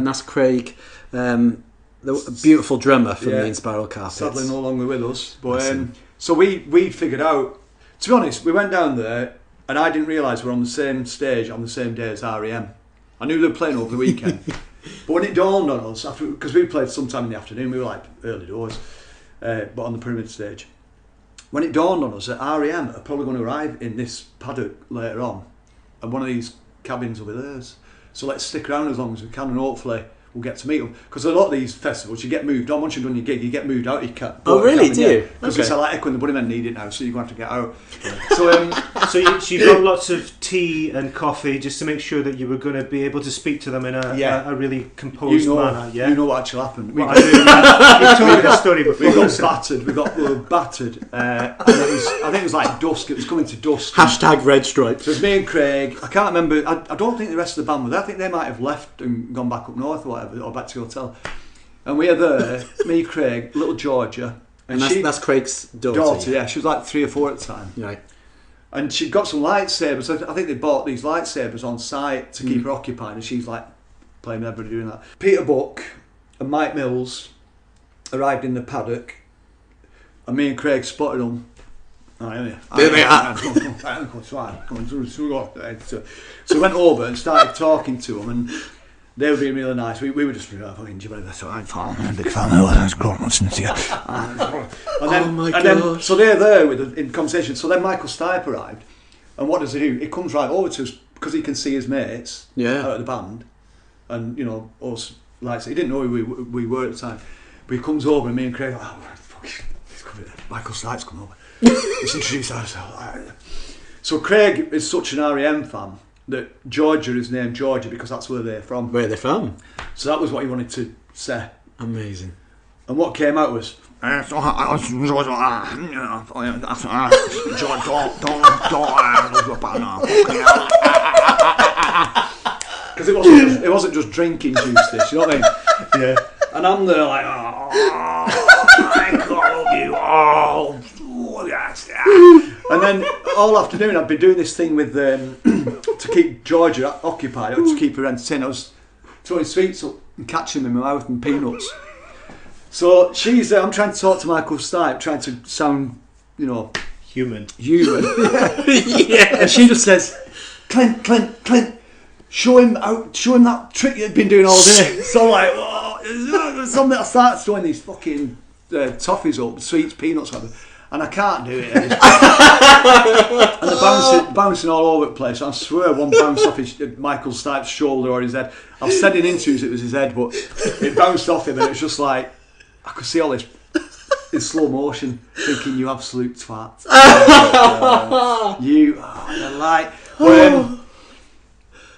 that's Craig, the beautiful drummer from Yeah. the Inspiral Carpets. sadly no longer with us. But so we figured out. To be honest, we went down there, and I didn't realise we were on the same stage on the same day as R.E.M. I knew they were playing over the weekend, but when it dawned on us, after because we played sometime in the afternoon, we were like early doors, but on the pyramid stage. When it dawned on us that R.E.M. are probably going to arrive in this paddock later on, and one of these cabins will be theirs. So let's stick around as long as we can, and hopefully we'll get to meet them. Because a lot of these festivals, you get moved on. Once you've done your gig, you get moved out. You can't. Oh, really? Do you? Because Okay. it's like Echo and the Bunnymen need it now, so you're going to have to get out. So you got lots of tea and coffee just to make sure that you were going to be able to speak to them in a really composed manner. Yeah, you know what actually happened. Well, I do, yeah. You told me the story before. We got battered. We were battered, and I think it was like dusk. It was coming to dusk. Hashtag red stripes. So it was me and Craig. I can't remember. I don't think the rest of the band were there. I think they might have left and gone back up north or whatever, or back to the hotel. And we are there, me, Craig, little Georgia. And that's Craig's daughter. Yeah. She was like 3 or 4 at the time. Right. And she'd got some lightsabers. I think they bought these lightsabers on site to keep her occupied, and she's like playing with everybody doing that. Peter Buck and Mike Mills arrived in the paddock, and me and Craig spotted them. There they are. So we went over and started talking to them, and they were being really nice. We were just fucking gibbering. I'm a big fan of that's great listening to you. And then, so they're there in conversation. So then Michael Stipe arrived, and what does he do? He comes right over to us because he can see his mates out of the band, and you know us like he didn't know who we were at the time, but he comes over and me and Craig are like, fucking Michael Stipe's come over. Let's introduce ourselves. So Craig is such an R.E.M. fan that Georgia is named Georgia because that's where they're from. Where they're from? So that was what he wanted to say. Amazing. And what came out was because it wasn't just drinking juice this, you know what I mean? Yeah. And I'm there like, I love you, and then all afternoon I've been doing this thing with to keep Georgia occupied, or to keep her entertained. I was throwing sweets up and catching them in my mouth and peanuts. So she's I'm trying to talk to Michael Stipe, trying to sound, you know, Human. Yeah. And she just says, Clint, show him that trick you've been doing all day. So I'm like, something I start throwing these fucking toffees up, sweets, peanuts, whatever. And I can't do it. And they're bouncing all over the place. I swear one bounced off Michael Stipe's shoulder or his head. I was sending into it was his head, but it bounced off him, and it's just like I could see all this in slow motion, thinking, "You absolute twat." You're like.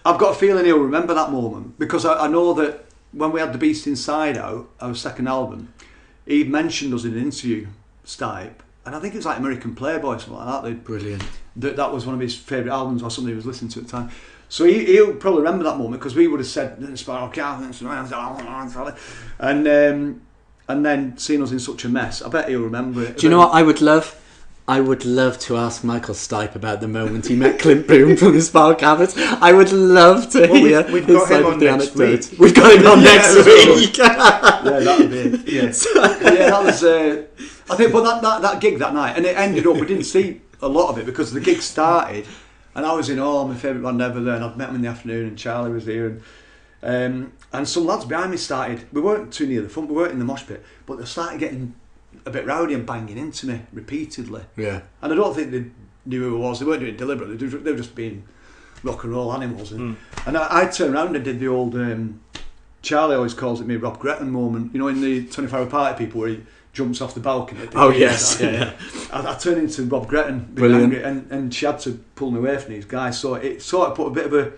I've got a feeling he'll remember that moment, because I know that when we had The Beast Inside out, our second album, he mentioned us in an interview, Stipe. And I think it was like American Playboy or something like that. Brilliant. That was one of his favourite albums or something he was listening to at the time. So he'll probably remember that moment, because we would have said Inspiral Carpets and then seeing us in such a mess. I bet he'll remember it. Do you know what I would love? I would love to ask Michael Stipe about the moment he met Clint Boon from Inspiral Carpets. I would love to hear. We've got him on next week. We've got him on next week. Yeah, that would be it. Yeah, that was. I think, but that gig that night, and it ended up. We didn't see a lot of it because the gig started, and I was in my favourite band ever there, and I'd met him in the afternoon, and Charlie was here, and some lads behind me started. We weren't too near the front. We weren't in the mosh pit, but they started getting a bit rowdy and banging into me repeatedly. Yeah. And I don't think they knew who I was. They weren't doing it deliberately. They were just being rock and roll animals. And I turned around and did the old Charlie always calls it me Rob Gretton moment. You know, in the 24-hour party people where he jumps off the balcony. Oh yes. Yeah. I turned into Rob Gretton, brilliant, and she had to pull me away from these guys. So it sort of put a bit of a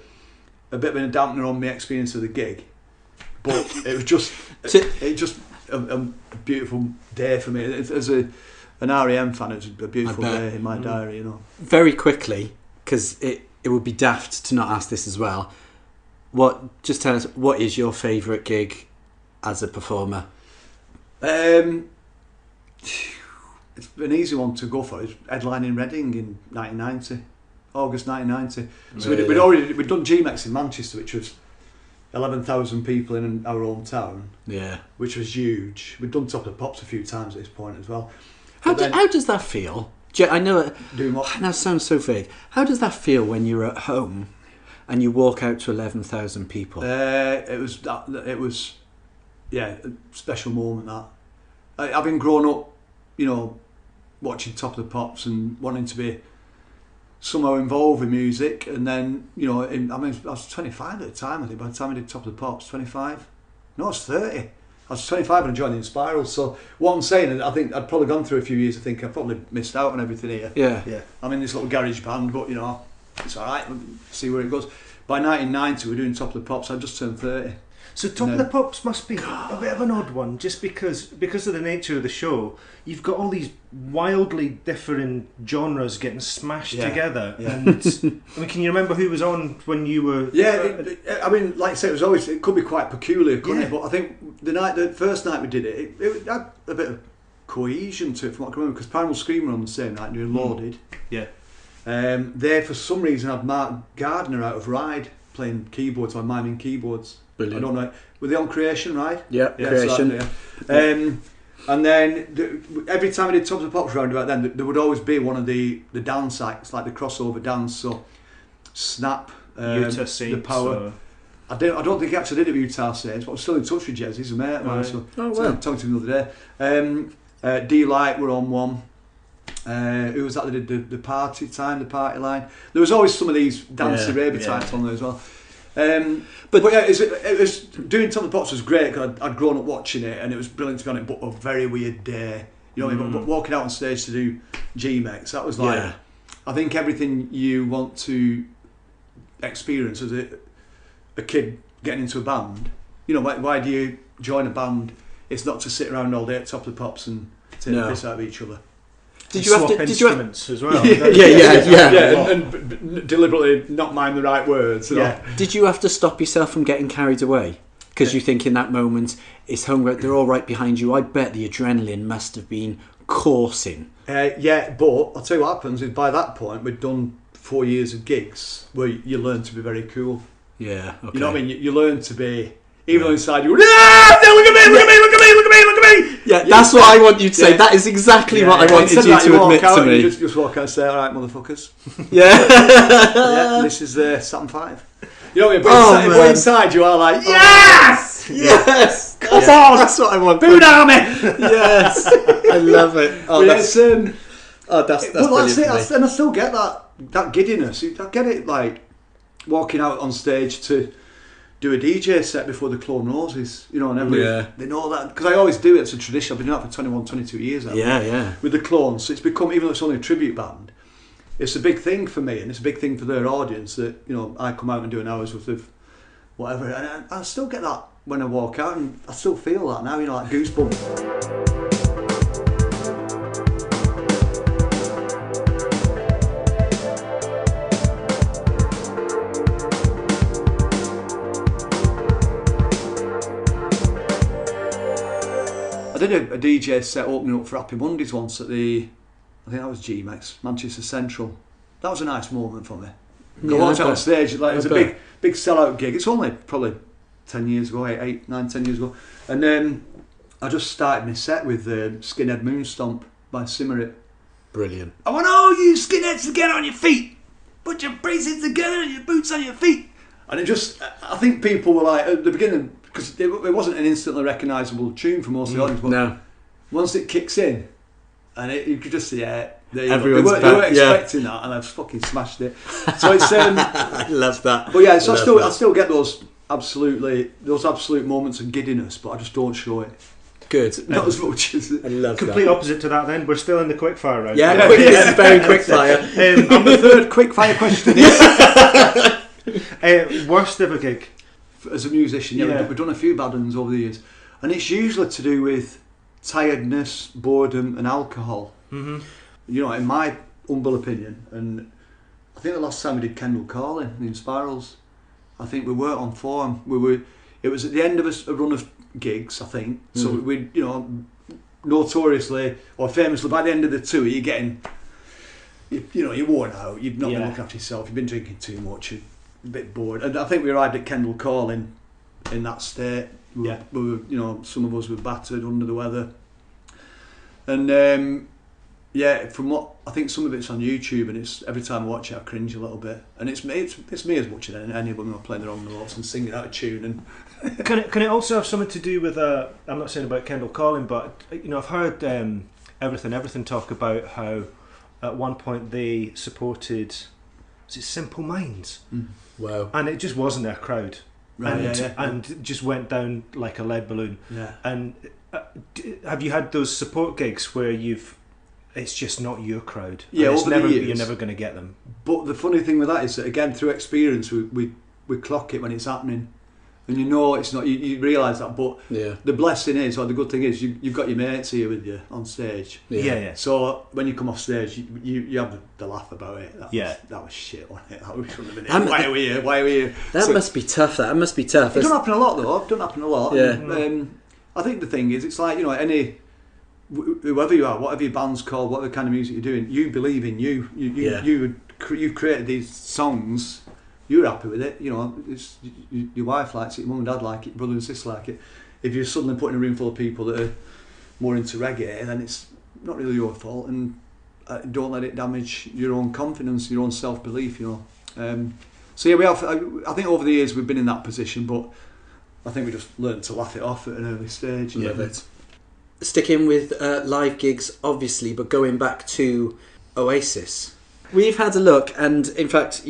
dampener on my experience of the gig. But it was just a beautiful day for me. As an R.E.M. fan, it's a beautiful day in my diary, you know. Very quickly, because it would be daft to not ask this as well. Just tell us, what is your favourite gig as a performer? It's an easy one to go for. It's headlining Reading in 1990, August 1990. So we'd done GMX in Manchester, which was 11,000 people in our hometown. Yeah, which was huge. We'd done Top of the Pops a few times at this point as well. How does that feel? I know. Doing what? That sounds so vague. How does that feel when you're at home and you walk out to 11,000 people? It was a special moment. That having grown up, you know, watching Top of the Pops and wanting to be somehow involved with music, and then, you know, I was 25 at the time. I think by the time I did Top of the Pops, 25. No, I was 30. I was 25 when I joined the Inspiral. So what I'm saying, I think I'd probably gone through a few years. I think I probably missed out on everything here. Yeah. I'm in this little garage band, but you know, it's all right. We'll see where it goes. By 1990, we're doing Top of the Pops. I just turned 30. So Top of the Pops must be a bit of an odd one, just because of the nature of the show. You've got all these wildly different genres getting smashed together. Yeah. And I mean, can you remember who was on when you were? Yeah, I mean, like I say, it could be quite peculiar, couldn't it? But I think the first night we did it had a bit of cohesion to it, from what I can remember, because Primal Scream were on the same night, doing Loaded. Yeah. They, for some reason, had Mark Gardner out of Ride playing keyboards or miming keyboards. Brilliant. I don't know. Were they on Creation, right? Yeah, Creation. And then every time we did Top of the Pops round about then, there would always be one of the dance acts, like the crossover dance. So Snap, The Power. I don't think he actually did it with Utah Saints, but I'm still in touch with Jez. He's a mate of mine. So I'm talking to him the other day. D-Light were on one. Who was that that did the party line? There was always some of these dancey ravey types on there as well. But yeah, it was doing Top of the Pops was great because I'd grown up watching it, and it was brilliant to be on it. But a very weird day, you know. But walking out on stage to do GMX, that was like, I think everything you want to experience as a kid getting into a band. You know, why do you join a band? It's not to sit around all day at Top of the Pops and take the piss out of each other. Did you swap instruments as well? And deliberately not mind the right words. Yeah. Did you have to stop yourself from getting carried away? Because you think in that moment, it's hungry, they're all right behind you. I bet the adrenaline must have been coursing. But I'll tell you what happens is by that point, we'd done 4 years of gigs where you learn to be very cool. Yeah, okay. You know what I mean? You learn to be, even though inside you go, look at me. Yeah, that's what I want you to say. That is exactly what I wanted you to admit to me. You just walk out and say, all right, motherfuckers. This is Saturn 5. You know what I mean? But inside you are like, yes! Come on! That's what I want. Boon Army! Yes, I love it. Oh, that's It's, that's well, brilliant for me. and I still get that giddiness. I get it like walking out on stage to do a DJ set before the Clone Roses, you know, and everyone, they know that, because I always do it. It's a tradition. I've been doing that for 21, 22 years now. Yeah. With the Clones, so it's become, even though it's only a tribute band, it's a big thing for me, and it's a big thing for their audience that, you know, I come out and do an hour's worth of whatever, and I still get that when I walk out, and I still feel that now, you know, like goosebumps. I did a DJ set opening up for Happy Mondays once at I think that was GMX, Manchester Central. That was a nice moment for me. I walked out on stage, like, it was a big sellout gig. It's only probably 10 years ago, 10 years ago. And then I just started my set with Skinhead Moonstomp by Simmerit. Brilliant. I want all you skinheads to get on your feet. Put your braces together and your boots on your feet. And it just, I think people were like, at the beginning, because it wasn't an instantly recognisable tune for most of the audience, but once it kicks in, and you could just see, they weren't expecting that, and I've fucking smashed it. So it's, I love that. But yeah, so I still get those absolute moments of giddiness, but I just don't show it. Good. Not as much as I love Complete that. opposite to that then. We're still in the quickfire round. Yeah, this is very quick fire. I'm the third quickfire question. Worst ever gig? As a musician, we've done a few bad ones over the years, and it's usually to do with tiredness, boredom, and alcohol. Mm-hmm. You know, in my humble opinion, and I think the last time we did Kendall Calling, the Inspirals, I think we weren't on form. It was at the end of a run of gigs, I think. So we, you know, notoriously or famously, by the end of the tour, you're getting, you know, you're worn out. You've not been looking after yourself. You've been drinking too much. You're a bit bored. And I think we arrived at Kendall Calling in that state. We were, you know, some of us were battered, under the weather, and from what I think, some of it's on YouTube, and it's every time I watch it, I cringe a little bit. And it's me as much as anyone playing their own notes and singing out of tune. And can it also have something to do with? I'm not saying about Kendall Calling, but you know, I've heard Everything talk about how at one point they supported, was it Simple Minds? Wow. And it just wasn't their crowd. Right, and just went down like a lead balloon. Yeah. And have you had those support gigs where it's just not your crowd? Yeah, over the years. You're never going to get them. But the funny thing with that is that, again, through experience, we clock it when it's happening. And you know it's not, you realise that, but the blessing is, or the good thing is, you've got your mates here with you on stage. Yeah. So when you come off stage, you have the laugh about it. That was shit, wasn't it? That we shouldn't have been here. Why are we here? That must be tough. That must be tough. It doesn't happen a lot, though. It doesn't happen a lot. Yeah. And, I think the thing is, it's like, you know, whoever you are, whatever your band's called, whatever kind of music you're doing, you believe in you. You've created these songs. You're happy with it, you know. Your wife likes it, your mum and dad like it, your brother and sister like it. If you're suddenly put in a room full of people that are more into reggae, then it's not really your fault, and don't let it damage your own confidence, your own self-belief, you know. So yeah, we have. I think over the years we've been in that position, but I think we just learned to laugh it off at an early stage. Love it. Sticking with live gigs, obviously, but going back to Oasis, we've had a look, and in fact,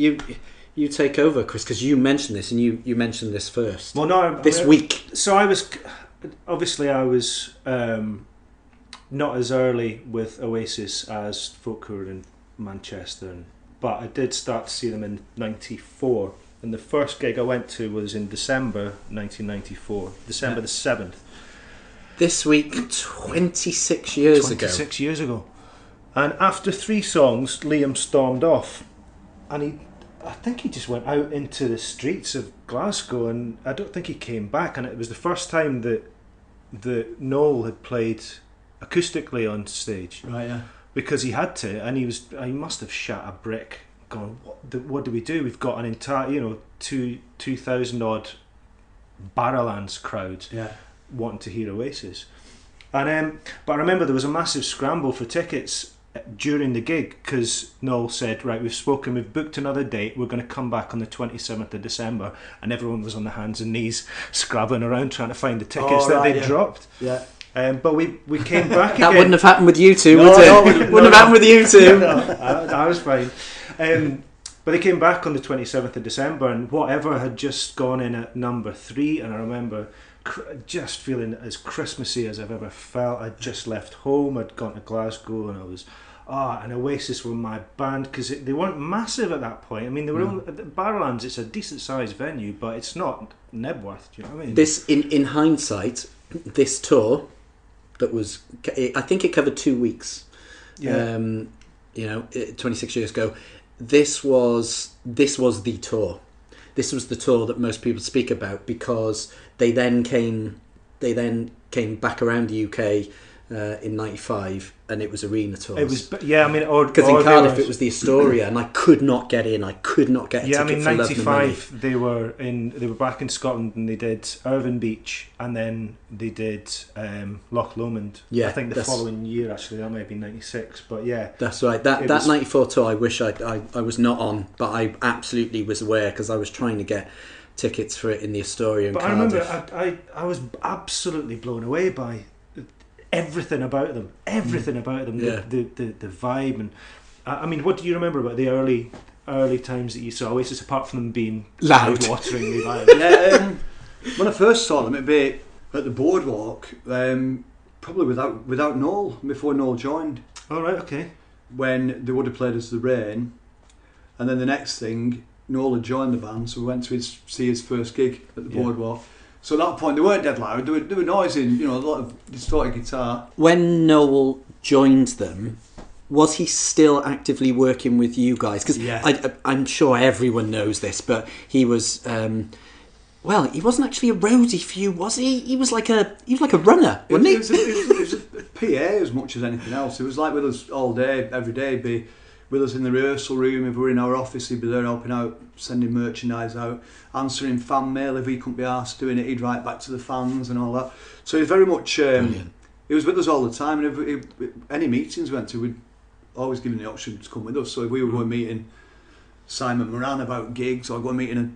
you take over, Chris, because you mentioned this, and you mentioned this first. Well, no, this week. So I was not as early with Oasis as folk who were in Manchester, but I did start to see them in '94. And the first gig I went to was in December 1994, December the 7th. This week, 26 years ago. 26 years ago. And after 3 songs, Liam stormed off, and I think he just went out into the streets of Glasgow, and I don't think he came back. And it was the first time that Noel had played acoustically on stage. Right, yeah. Because he had to, and he must have shot a brick, going, what do we do? We've got an entire, you know, 2,000 odd Barrowlands crowd wanting to hear Oasis. And but I remember there was a massive scramble for tickets, during the gig, because Noel said, right, we've booked another date, we're going to come back on the 27th of December, and everyone was on their hands and knees scrabbling around trying to find the tickets they'd dropped. Yeah. But we came back again. That wouldn't have happened with you two, would it? Wouldn't have happened with you two. I was fine. But they came back on the 27th of December, and whatever had just gone in at number 3, and I remember just feeling as Christmassy as I've ever felt. I'd just left home, I'd gone to Glasgow, and I was... and Oasis were my band, because they weren't massive at that point. I mean, they were only, Barrowlands, it's a decent sized venue, but it's not Nebworth, do you know what I mean? This, in hindsight, this tour that was, I think it covered 2 weeks. Yeah. 26 years ago. This was the tour. This was the tour that most people speak about, because they then came back around the UK in '95, and it was arena tours. It was, yeah, I mean, because in Cardiff it was the Astoria, and I could not get in. I could not get a ticket. I mean, for '95 they were back in Scotland, and they did Irvine Beach, and then they did Loch Lomond. Yeah, I think the following year, actually, that might have been '96. But yeah, that's right. That '94 tour, I wish I was not on, but I absolutely was aware, because I was trying to get tickets for it in the Astoria in Cardiff. I remember I was absolutely blown away by everything about them. Yeah. The vibe. And I mean, what do you remember about the early times that you saw Oasis, apart from them being loud, wateringly loud? When I first saw them, it'd be at the boardwalk, probably without Noel, before Noel joined. All right, okay. When they would have played as the R.E.M, and then the next thing, Noel had joined the band, so we went to see his first gig at the boardwalk. So at that point, they weren't dead loud. They were noisy, a lot of distorted guitar. When Noel joined them, was he still actively working with you guys? Because I'm sure everyone knows this, but he was. He wasn't actually a roadie for you, was he? He was like a runner, wasn't he? It was a PA as much as anything else. It was like with us all day, every day. He'd be with us in the rehearsal room. If we were in our office, he'd be there helping out, sending merchandise out, answering fan mail. If he couldn't be asked doing it, he'd write back to the fans and all that. So he was very much. He was with us all the time, and if any meetings we went to, we'd always give him the option to come with us. So if we were going meeting Simon Moran about gigs, or going meeting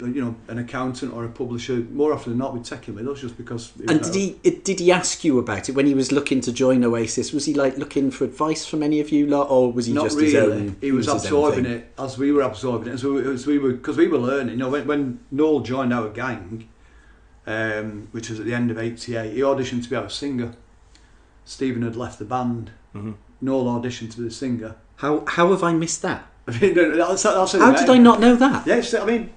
an accountant or a publisher, more often than not we'd take him with us, just because. And did he ask you about it when he was looking to join Oasis? Was he like looking for advice from any of you lot, or was he not just really his own? He was absorbing it as we were absorbing it, as we were, because we were learning. When Noel joined our gang, which was at the end of '88, he auditioned to be our singer. Stephen had left the band. Mm-hmm. Noel auditioned to be the singer. How have I missed that? I mean, that's how did I not know that? Yes, I mean.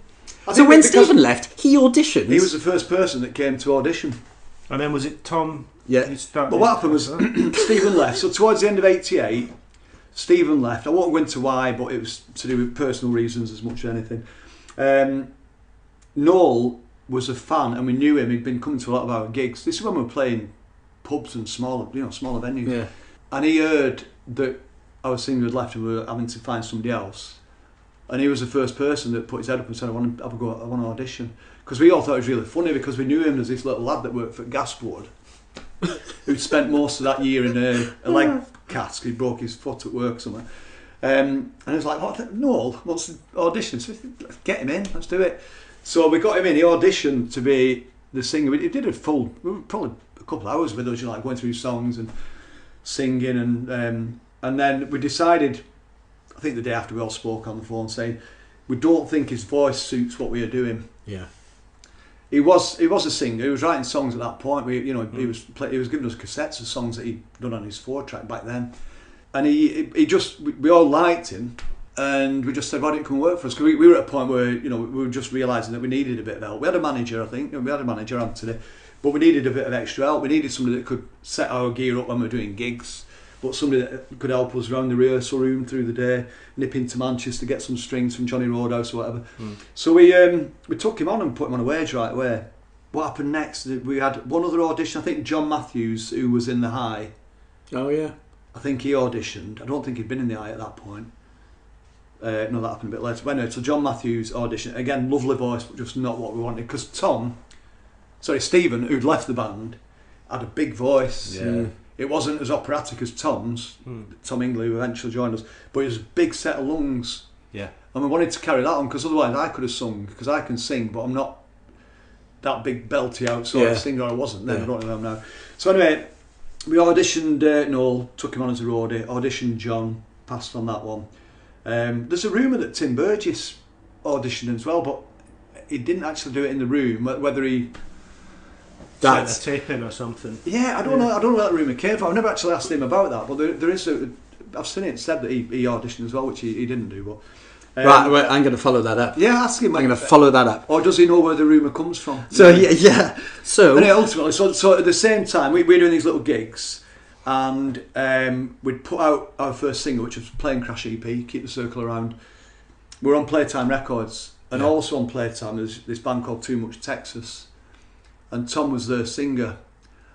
So when Stephen left, he auditioned. He was the first person that came to audition. And then was it Tom? Yeah. But what happened was Stephen left. So towards the end of '88, Stephen left. I won't go into why, but it was to do with personal reasons as much as anything. Noel was a fan, and we knew him. He'd been coming to a lot of our gigs. This is when we were playing pubs and smaller venues. Yeah. And he heard that our singer had left and we were having to find somebody else, and he was the first person that put his head up and said, I want to audition, because we all thought it was really funny, because we knew him as this little lad that worked for Gasboard who'd spent most of that year in a leg cast. He broke his foot at work somewhere, and I was like, Noel wants to audition, so let's get him in, let's do it. So we got him in. He auditioned to be the singer. He did probably a couple of hours with us, going through songs and singing, and then we decided, I think the day after, we all spoke on the phone saying we don't think his voice suits what we are doing. Yeah. He was a singer. He was writing songs at that point. He was giving us cassettes of songs that he'd done on his 4-track back then, and we all liked him, and we just said, why didn't you come work for us? Because we were at a point where we were just realising that we needed a bit of help. We had a manager, I think. We had a manager, Anthony, but we needed a bit of extra help. We needed somebody that could set our gear up when we were doing gigs, but somebody that could help us around the rehearsal room through the day, nip into Manchester, get some strings from Johnny Roadhouse or whatever. So we took him on and put him on a wage right away. What happened next? We had one other audition. I think John Matthews, who was in the High. Oh yeah. I think he auditioned. I don't think he'd been in the High at that point. No, that happened a bit later. But anyway, so John Matthews auditioned. Again, lovely voice, but just not what we wanted. Because Stephen, who'd left the band, had a big voice. Yeah. It wasn't as operatic as Tom's, Tom Ingley, who eventually joined us, but it was a big set of lungs. Yeah. And we wanted to carry that on, because otherwise I could have sung, because I can sing, but I'm not that big belty out sort of singer. I wasn't then, I don't know now. So anyway, we auditioned Noel, took him on as a roadie, auditioned John, passed on that one. There's a rumour that Tim Burgess auditioned as well, but he didn't actually do it in the room, whether he... Sent a tape in or something. Yeah, I don't know where that rumour came from. I've never actually asked him about that, but there is I've seen it said that he auditioned as well, which he didn't do. But Right, well, I'm going to follow that up. yeah, ask him. I'm going to follow that up. Or does he know where the rumour comes from? So yeah. So Anyway, ultimately, so at the same time, we're doing these little gigs, and we'd put out our first single, which was Plane Crash EP, Keep the Circle Around. We're on Playtime Records, and also on Playtime there's this band called Too Much Texas, and Tom was their singer,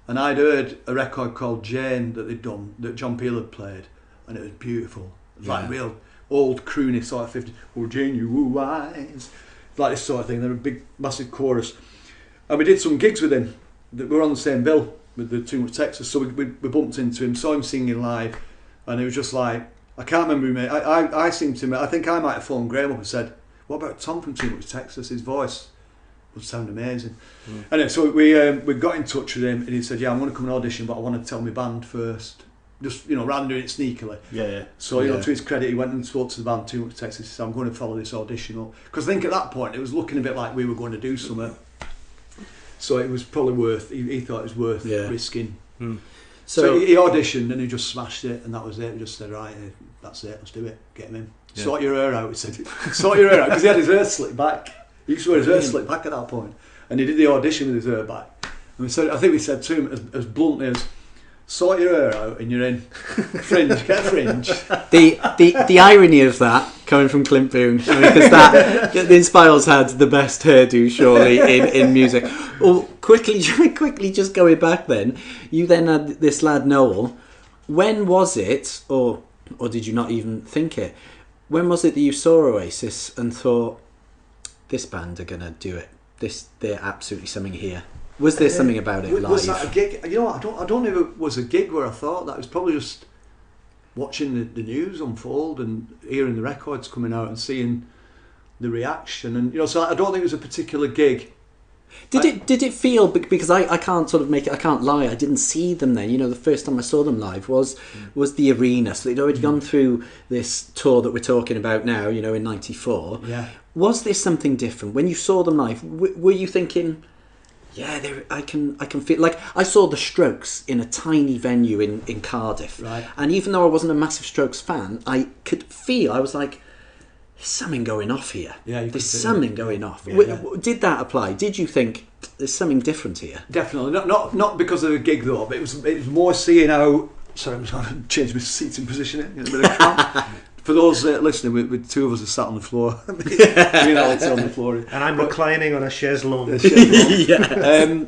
and I'd heard a record called Jane that they'd done, that John Peel had played, and it was beautiful. It was like real old croony sort of 50s, oh Jane you woo wise, like this sort of thing. They're a big massive chorus, and we did some gigs with him that were on the same bill with the Too Much Texas, so we bumped into him, saw him singing live, and it was just like, I can't remember who made I seemed to, I think I might have phoned Graham up and said, what about Tom from Too Much Texas? His voice would sound amazing. Anyway, so we got in touch with him, and he said, yeah, I'm going to come and audition, but I want to tell my band first, just rather than doing it sneakily. So to his credit, he went and spoke to the band Too Much Texas. He said, I'm going to follow this audition up, because I think at that point it was looking a bit like we were going to do something, so it was probably worth, he thought it was worth risking. So he auditioned and he just smashed it, and that was it. We just said, right, that's it, let's do it, get him in. Sort your hair out, he said. Sort your hair out, because he had his hair slicked back. He used to wear his hair slicked back at that point, and he did the audition with his hair back. And I think we said to him as bluntly as, sort your hair out and you're in. Fringe, get a fringe. The irony of that coming from Clint Boon, because the Inspirals had the best hairdo surely in music. Well, quickly just going back then, you then had this lad Noel. When was it, or did you not even think it? When was it that you saw Oasis and thought, this band are gonna do it? They're absolutely something here. Was there something about it live? Was that a gig? I don't know if it was a gig where I thought that. It was probably just watching the news unfold and hearing the records coming out and seeing the reaction, and so I don't think it was a particular gig. Did it feel, because I can't sort of make it, I can't lie, I didn't see them then. The first time I saw them live was the arena, so they'd already gone through this tour that we're talking about now, in '94. Yeah. Was there something different when you saw them live? Were you thinking, yeah, I can feel, like I saw the Strokes in a tiny venue in Cardiff, right? And even though I wasn't a massive Strokes fan, I could feel, I was like, there's something going off here. Yeah, there's something going off. Yeah. Did that apply? Did you think there's something different here? Definitely, not because of the gig though, but it was more seeing how. Sorry, I'm trying to change my seating position. Get a bit of cramp. For those listening, with two of us are sat on the floor. Me and Alex are on the floor, and I'm reclining on a chaise longue. Yes.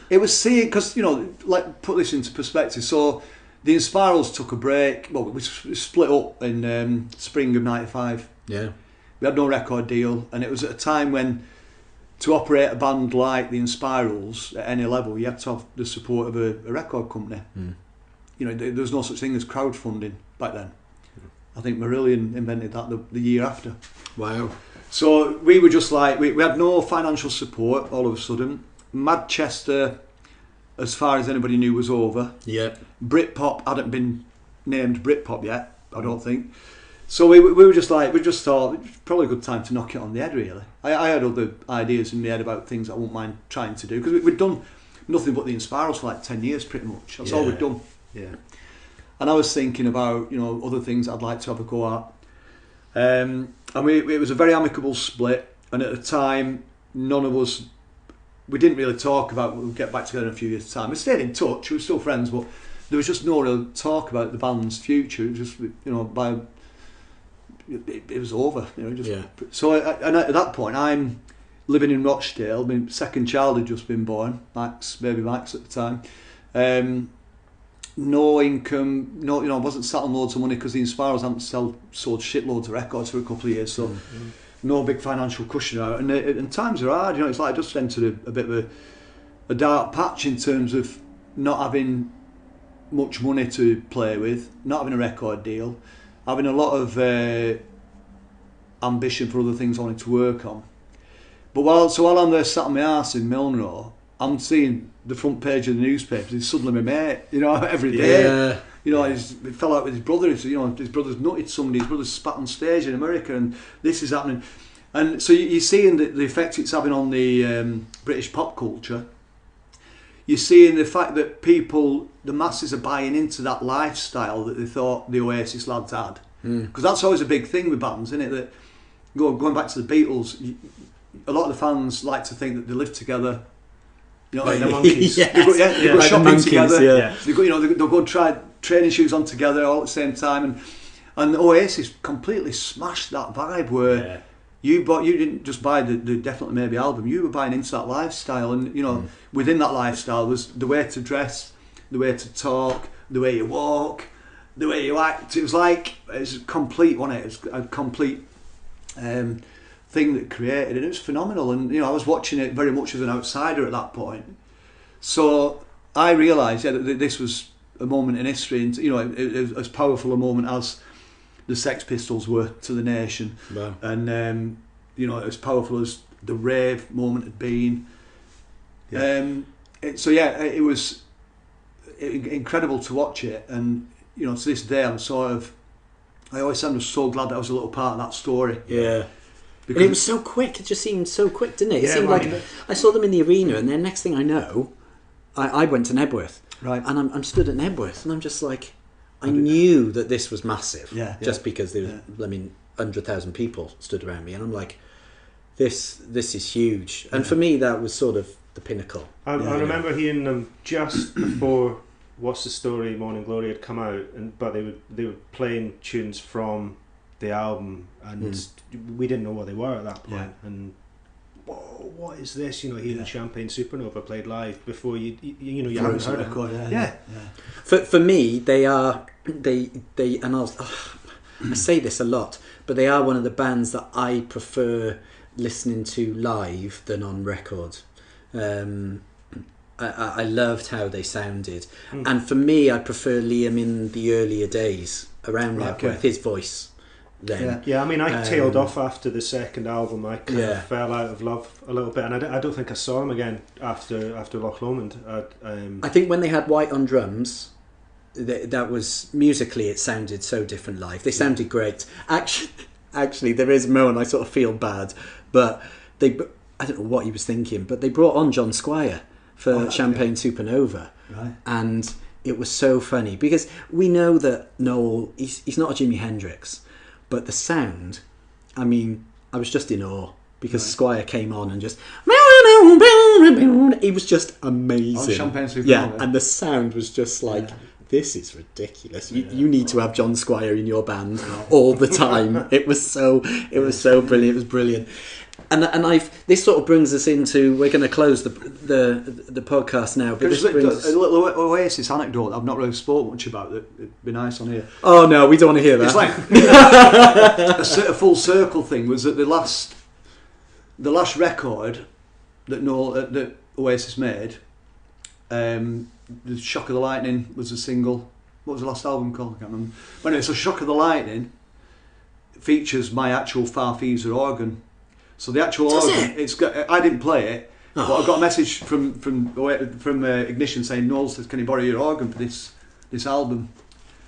It was seeing, because like, put this into perspective. So the Inspirals took a break. Well, we split up in spring of '95. Yeah, we had no record deal, and it was at a time when, to operate a band like the Inspirals at any level, you had to have the support of a record company. There was no such thing as crowdfunding back then. I think Marillion invented that the year after. Wow. So we were just like, we had no financial support all of a sudden. Manchester, as far as anybody knew, was over. Yeah. Britpop hadn't been named Britpop yet, I don't think. So we were just like, we just thought it was probably a good time to knock it on the head, really. I had other ideas in my head about things I wouldn't mind trying to do, because we'd done nothing but the Inspirals for like 10 years pretty much. That's all we'd done. Yeah. And I was thinking about, other things I'd like to have a go at. And it was a very amicable split. And at the time, none of us, we didn't really talk about, we'll get back together in a few years' time. We stayed in touch, we were still friends, but there was just no real talk about the band's future. It was just, it was over. So at that point, I'm living in Rochdale. My second child had just been born, baby Max at the time. No income, I wasn't sat on loads of money, because the Inspirals hadn't sold shitloads of records for a couple of years, so no big financial cushion out, and times are hard. It's like I just entered a bit of a dark patch in terms of not having much money to play with, not having a record deal, having a lot of ambition for other things I wanted to work on. But while I'm there sat on my arse in Milnrow, I'm seeing the front page of the newspapers. He's suddenly my mate, you know, every day. Yeah. You know, he fell out with his brother. His brother's nutted somebody. His brother's spat on stage in America, and this is happening. And so you're seeing the effect it's having on the British pop culture. You're seeing the fact that the masses are buying into that lifestyle that they thought the Oasis lads had. Because that's always a big thing with bands, isn't it? That going back to the Beatles, a lot of the fans like to think that they live together. You know, like the Monkees. Yes. They go Like shopping the Monkees, together. yeah. They go, they'll go try training shoes on together all at the same time, and Oasis completely smashed that vibe where you didn't just buy the Definitely Maybe album. You were buying into that lifestyle, and within that lifestyle was the way to dress, the way to talk, the way you walk, the way you act. It was complete, wasn't it? It was a complete thing that created, and it was phenomenal. And I was watching it very much as an outsider at that point, so I realised that this was a moment in history, and it was as powerful a moment as the Sex Pistols were to the nation. Wow. And as powerful as the rave moment had been. It was incredible to watch it, and to this day I always say I'm just so glad that I was a little part of that story. Yeah. And it was so quick. It just seemed so quick, didn't it? It seemed like I saw them in the arena, and then next thing I know, I went to Nebworth. Right. And I'm stood at Nebworth, and I'm just like, I knew that this was massive. Just because there was, 100,000 people stood around me, and I'm like, this is huge. And for me, that was sort of the pinnacle. I remember hearing them just before What's the Story, Morning Glory had come out, but they were playing tunes from the album, and we didn't know what they were at that point. And whoa, what is this? Hearing Champagne Supernova played live before you haven't heard it. For me, they are and I say this a lot, but they are one of the bands that I prefer listening to live than on record. I loved how they sounded, and for me, I prefer Liam in the earlier days around Nebworth. His voice. Then. Yeah, I mean, I tailed off after the second album. I kind of fell out of love a little bit, and I don't think I saw him again after Loch Lomond. I think when they had White on drums, that was musically it sounded so different live. They sounded great. Actually, there is a moment I sort of feel bad, but I don't know what he was thinking, but they brought on John Squire for Champagne Supernova, right? And it was so funny because we know that Noel, he's not a Jimi Hendrix. But the sound, I mean, I was just in awe because Squire came on and just... He was just amazing. Champagne Supernova. Yeah, and the sound was just like, this is ridiculous. You need to have John Squire in your band all the time. It was so brilliant. It was brilliant. And this sort of brings us into, we're going to close the podcast now. But this brings a little Oasis anecdote I've not really spoke much about. It'd be nice on here. Oh no, we don't want to hear that. It's like a full circle thing. Was that the last record that Oasis made? The Shock of the Lightning was a single. What was the last album called? I can't remember. But anyway, so Shock of the Lightning features my actual Farfisa organ. So the actual organ, I didn't play it, but I got a message from Ignition saying, Noel says, can you borrow your organ for this album?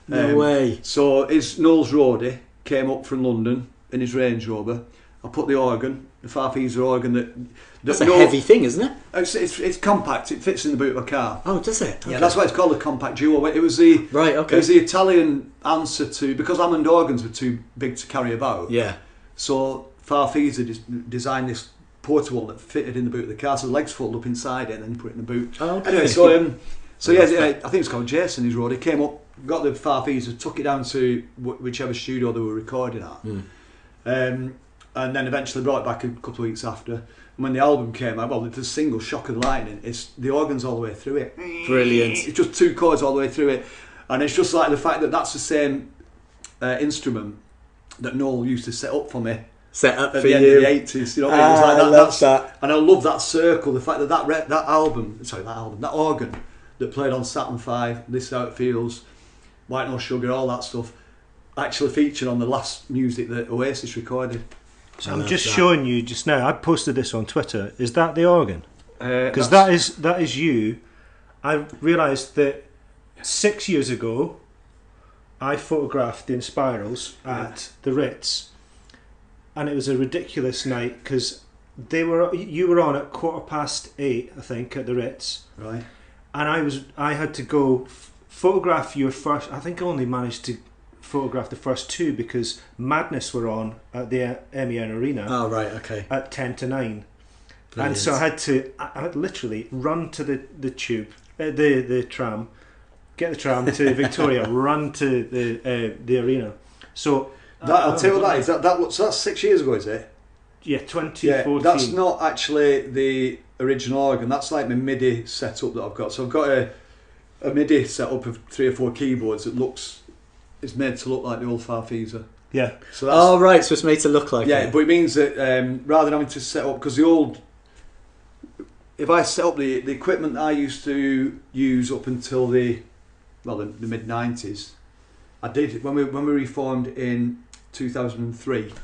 No way. So Noel's roadie came up from London in his Range Rover. I put the Farfisa organ that's a heavy thing, isn't it? It's compact. It fits in the boot of a car. Oh, does it? Okay. Yeah, that's why it's called a compact duo. It was the It was the Italian answer to, because Hammond organs were too big to carry about. Yeah. So Farfisa designed this portable that fitted in the boot of the car, so the legs fold up inside it and then put it in the boot. Oh, okay. Anyway, so I think it's called Jason, his road. He came up, got the Farfisa, took it down to whichever studio they were recording at, and then eventually brought it back a couple of weeks after. And when the album came out, the single Shock of the Lightning, the organ's all the way through it. Brilliant. It's just 2 chords all the way through it, and it's just like the fact that that's the same instrument that Noel used to set up for me. Set up at for the end you. of the 80s, you know what I mean? It was like I love that. And I love that circle, the fact that that organ, that played on Saturn 5, This Is How It Feels, White No Sugar, all that stuff, actually featured on the last music that Oasis recorded. So I'm just showing you just now. I posted this on Twitter. Is that the organ? Because that is you. I realised that 6 years ago, I photographed the Inspirals at the Ritz, and it was a ridiculous night because you were on at 8:15, I think, at the Ritz, right? And I had to go photograph your first. I think I only managed to photograph the first two because Madness were on at the MEN Arena. Oh right, okay. At 10 to 9. Brilliant. And so I had literally run to the tube, the tram, get the tram to Victoria, run to the arena. So I'll tell you what that is. So that's 6 years ago, is it? Yeah, 2014. Yeah, that's not actually the original organ. That's like my MIDI setup that I've got. So I've got a MIDI setup of 3 or 4 keyboards that is made to look like the old Farfisa. Yeah. So that's, right, so it's made to look like it. But it means that rather than having to set up, because if I set up the equipment I used to use up until the mid-90s, I did, when we reformed in 2003,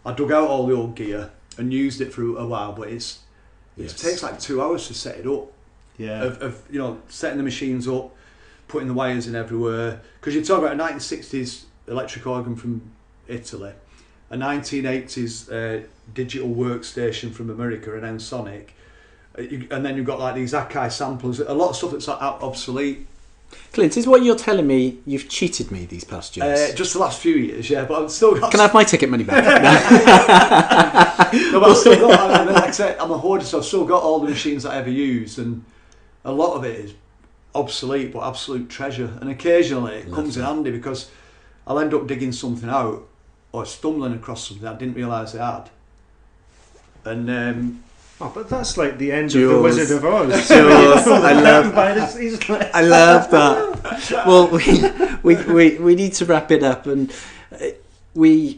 I dug out all the old gear and used it for a while, but it takes like 2 hours to set it up. Yeah. Of setting the machines up, putting the wires in everywhere. Because you talk about a 1960s electric organ from Italy, a 1980s digital workstation from America, an Ensoniq, and then you've got like these Akai samplers, a lot of stuff that's like obsolete. Clint, is what you're telling me you've cheated me these past years? Just the last few years, yeah, but I've still got... Can I have my ticket money back? No, but I've still got, like I said, I'm a hoarder, so I've still got all the machines that I ever used, and a lot of it is obsolete but absolute treasure, and occasionally it comes in handy because I'll end up digging something out or stumbling across something I didn't realise I had, and but that's like the end of the Wizard of Oz. I love that. Well, we need to wrap it up, and we're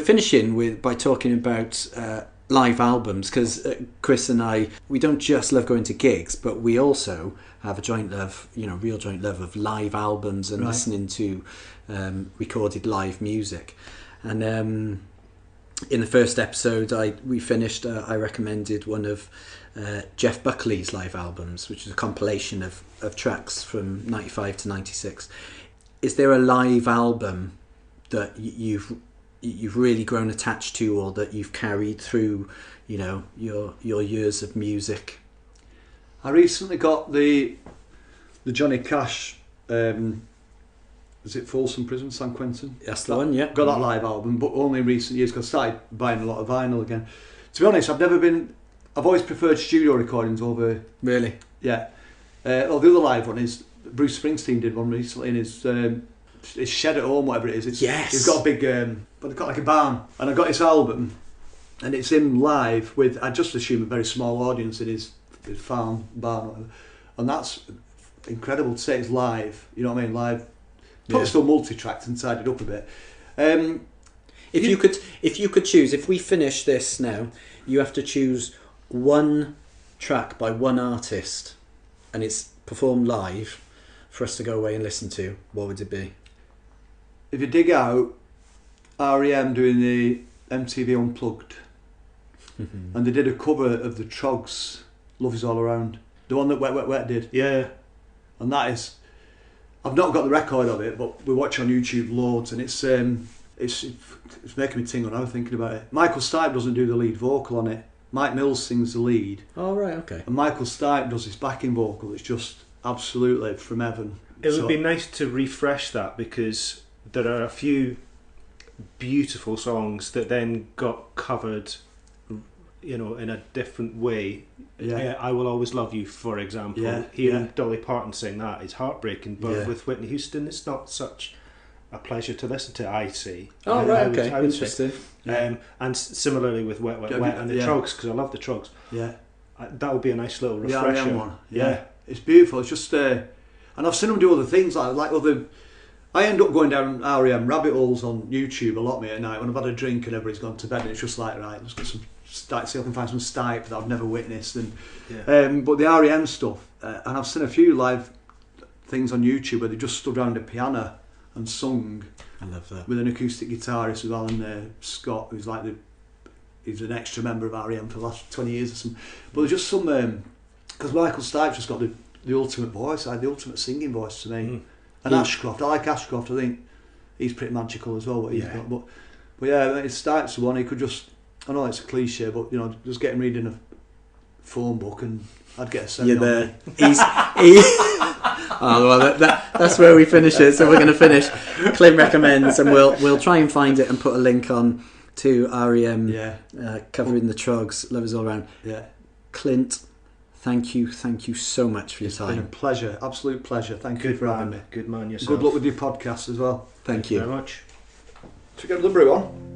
finishing by talking about live albums, because Chris and I, we don't just love going to gigs, but we also have a joint love, real joint love of live albums and listening to recorded live music. And in the first episode we finished, I recommended one of Jeff Buckley's live albums, which is a compilation of tracks from 95 to 96. Is there a live album that you've really grown attached to, or that you've carried through, your years of music? I recently got the Johnny Cash, is it Folsom Prison, San Quentin? That's the one, yeah. Got that live album, but only in recent years because I started buying a lot of vinyl again. To be honest, I've always preferred studio recordings over... Really? Yeah. The other live one is, Bruce Springsteen did one recently in his shed at home, whatever it is. Yes. He's got a big, but they've got like a barn, and I got his album, and it's him live with, I just assume, a very small audience in his farm, barn, whatever. And that's incredible to say it's live, you know what I mean, live. Probably still multi-tracked and tidied up a bit. If you could choose, if we finish this now, you have to choose one track by one artist, and it's performed live for us to go away and listen to, what would it be? If you dig out R.E.M. doing the MTV Unplugged, and they did a cover of the Trogs, Love Is All Around, the one that Wet Wet Wet did. Yeah. And that is, I've not got the record of it, but we watch on YouTube loads, and it's making me tingle now thinking about it. Michael Stipe doesn't do the lead vocal on it. Mike Mills sings the lead. Oh right, okay. And Michael Stipe does his backing vocal. It's just absolutely from heaven. It would be nice to refresh that, because there are a few beautiful songs that then got covered, in a different way. Yeah. I Will Always Love You, for example. Yeah. Hearing Dolly Parton sing that is heartbreaking, but Yeah. with Whitney Houston, it's not such a pleasure to listen to, I see. Oh right, okay, I would say. interesting. And similarly with Wet Wet Yeah, Wet and the yeah. Trogs, because I love the Trogs. Yeah. That would be a nice little The refresher. R.E.M. one. Yeah. It's beautiful. It's just, and I've seen them do other things like other. I end up going down R.E.M. rabbit holes on YouTube a lot, mate, at night when I've had a drink and everybody's gone to bed, and it's just like, right, let's get some see if I can find some Stipe that I've never witnessed, and but the R.E.M. stuff, and I've seen a few live things on YouTube where they just stood around a piano and sung. I love that. With an acoustic guitarist with Alan Scott, who's like he's an extra member of R.E.M. for the last 20 years or something. But there's just some, because Michael Stipe's just got the ultimate voice, like the ultimate singing voice to me. And Ashcroft, I like Ashcroft, I think he's pretty magical as well, what he's got. But yeah, it's Stipe's the one, he could just, I know it's a cliche, but you know, just get him reading a phone book and I'd get a seminar. You're there. Oh, well, that's where we finish it. So we're going to finish. Clint recommends, and we'll try and find it and put a link on to R.E.M. Covering the Trogs, Love Is All Around. Yeah. Clint, thank you so much for your time. It's been a pleasure, absolute pleasure. Thank you for having me. Good man yourself. Good luck with your podcast as well. Thank you very much. Should we go to the brew on?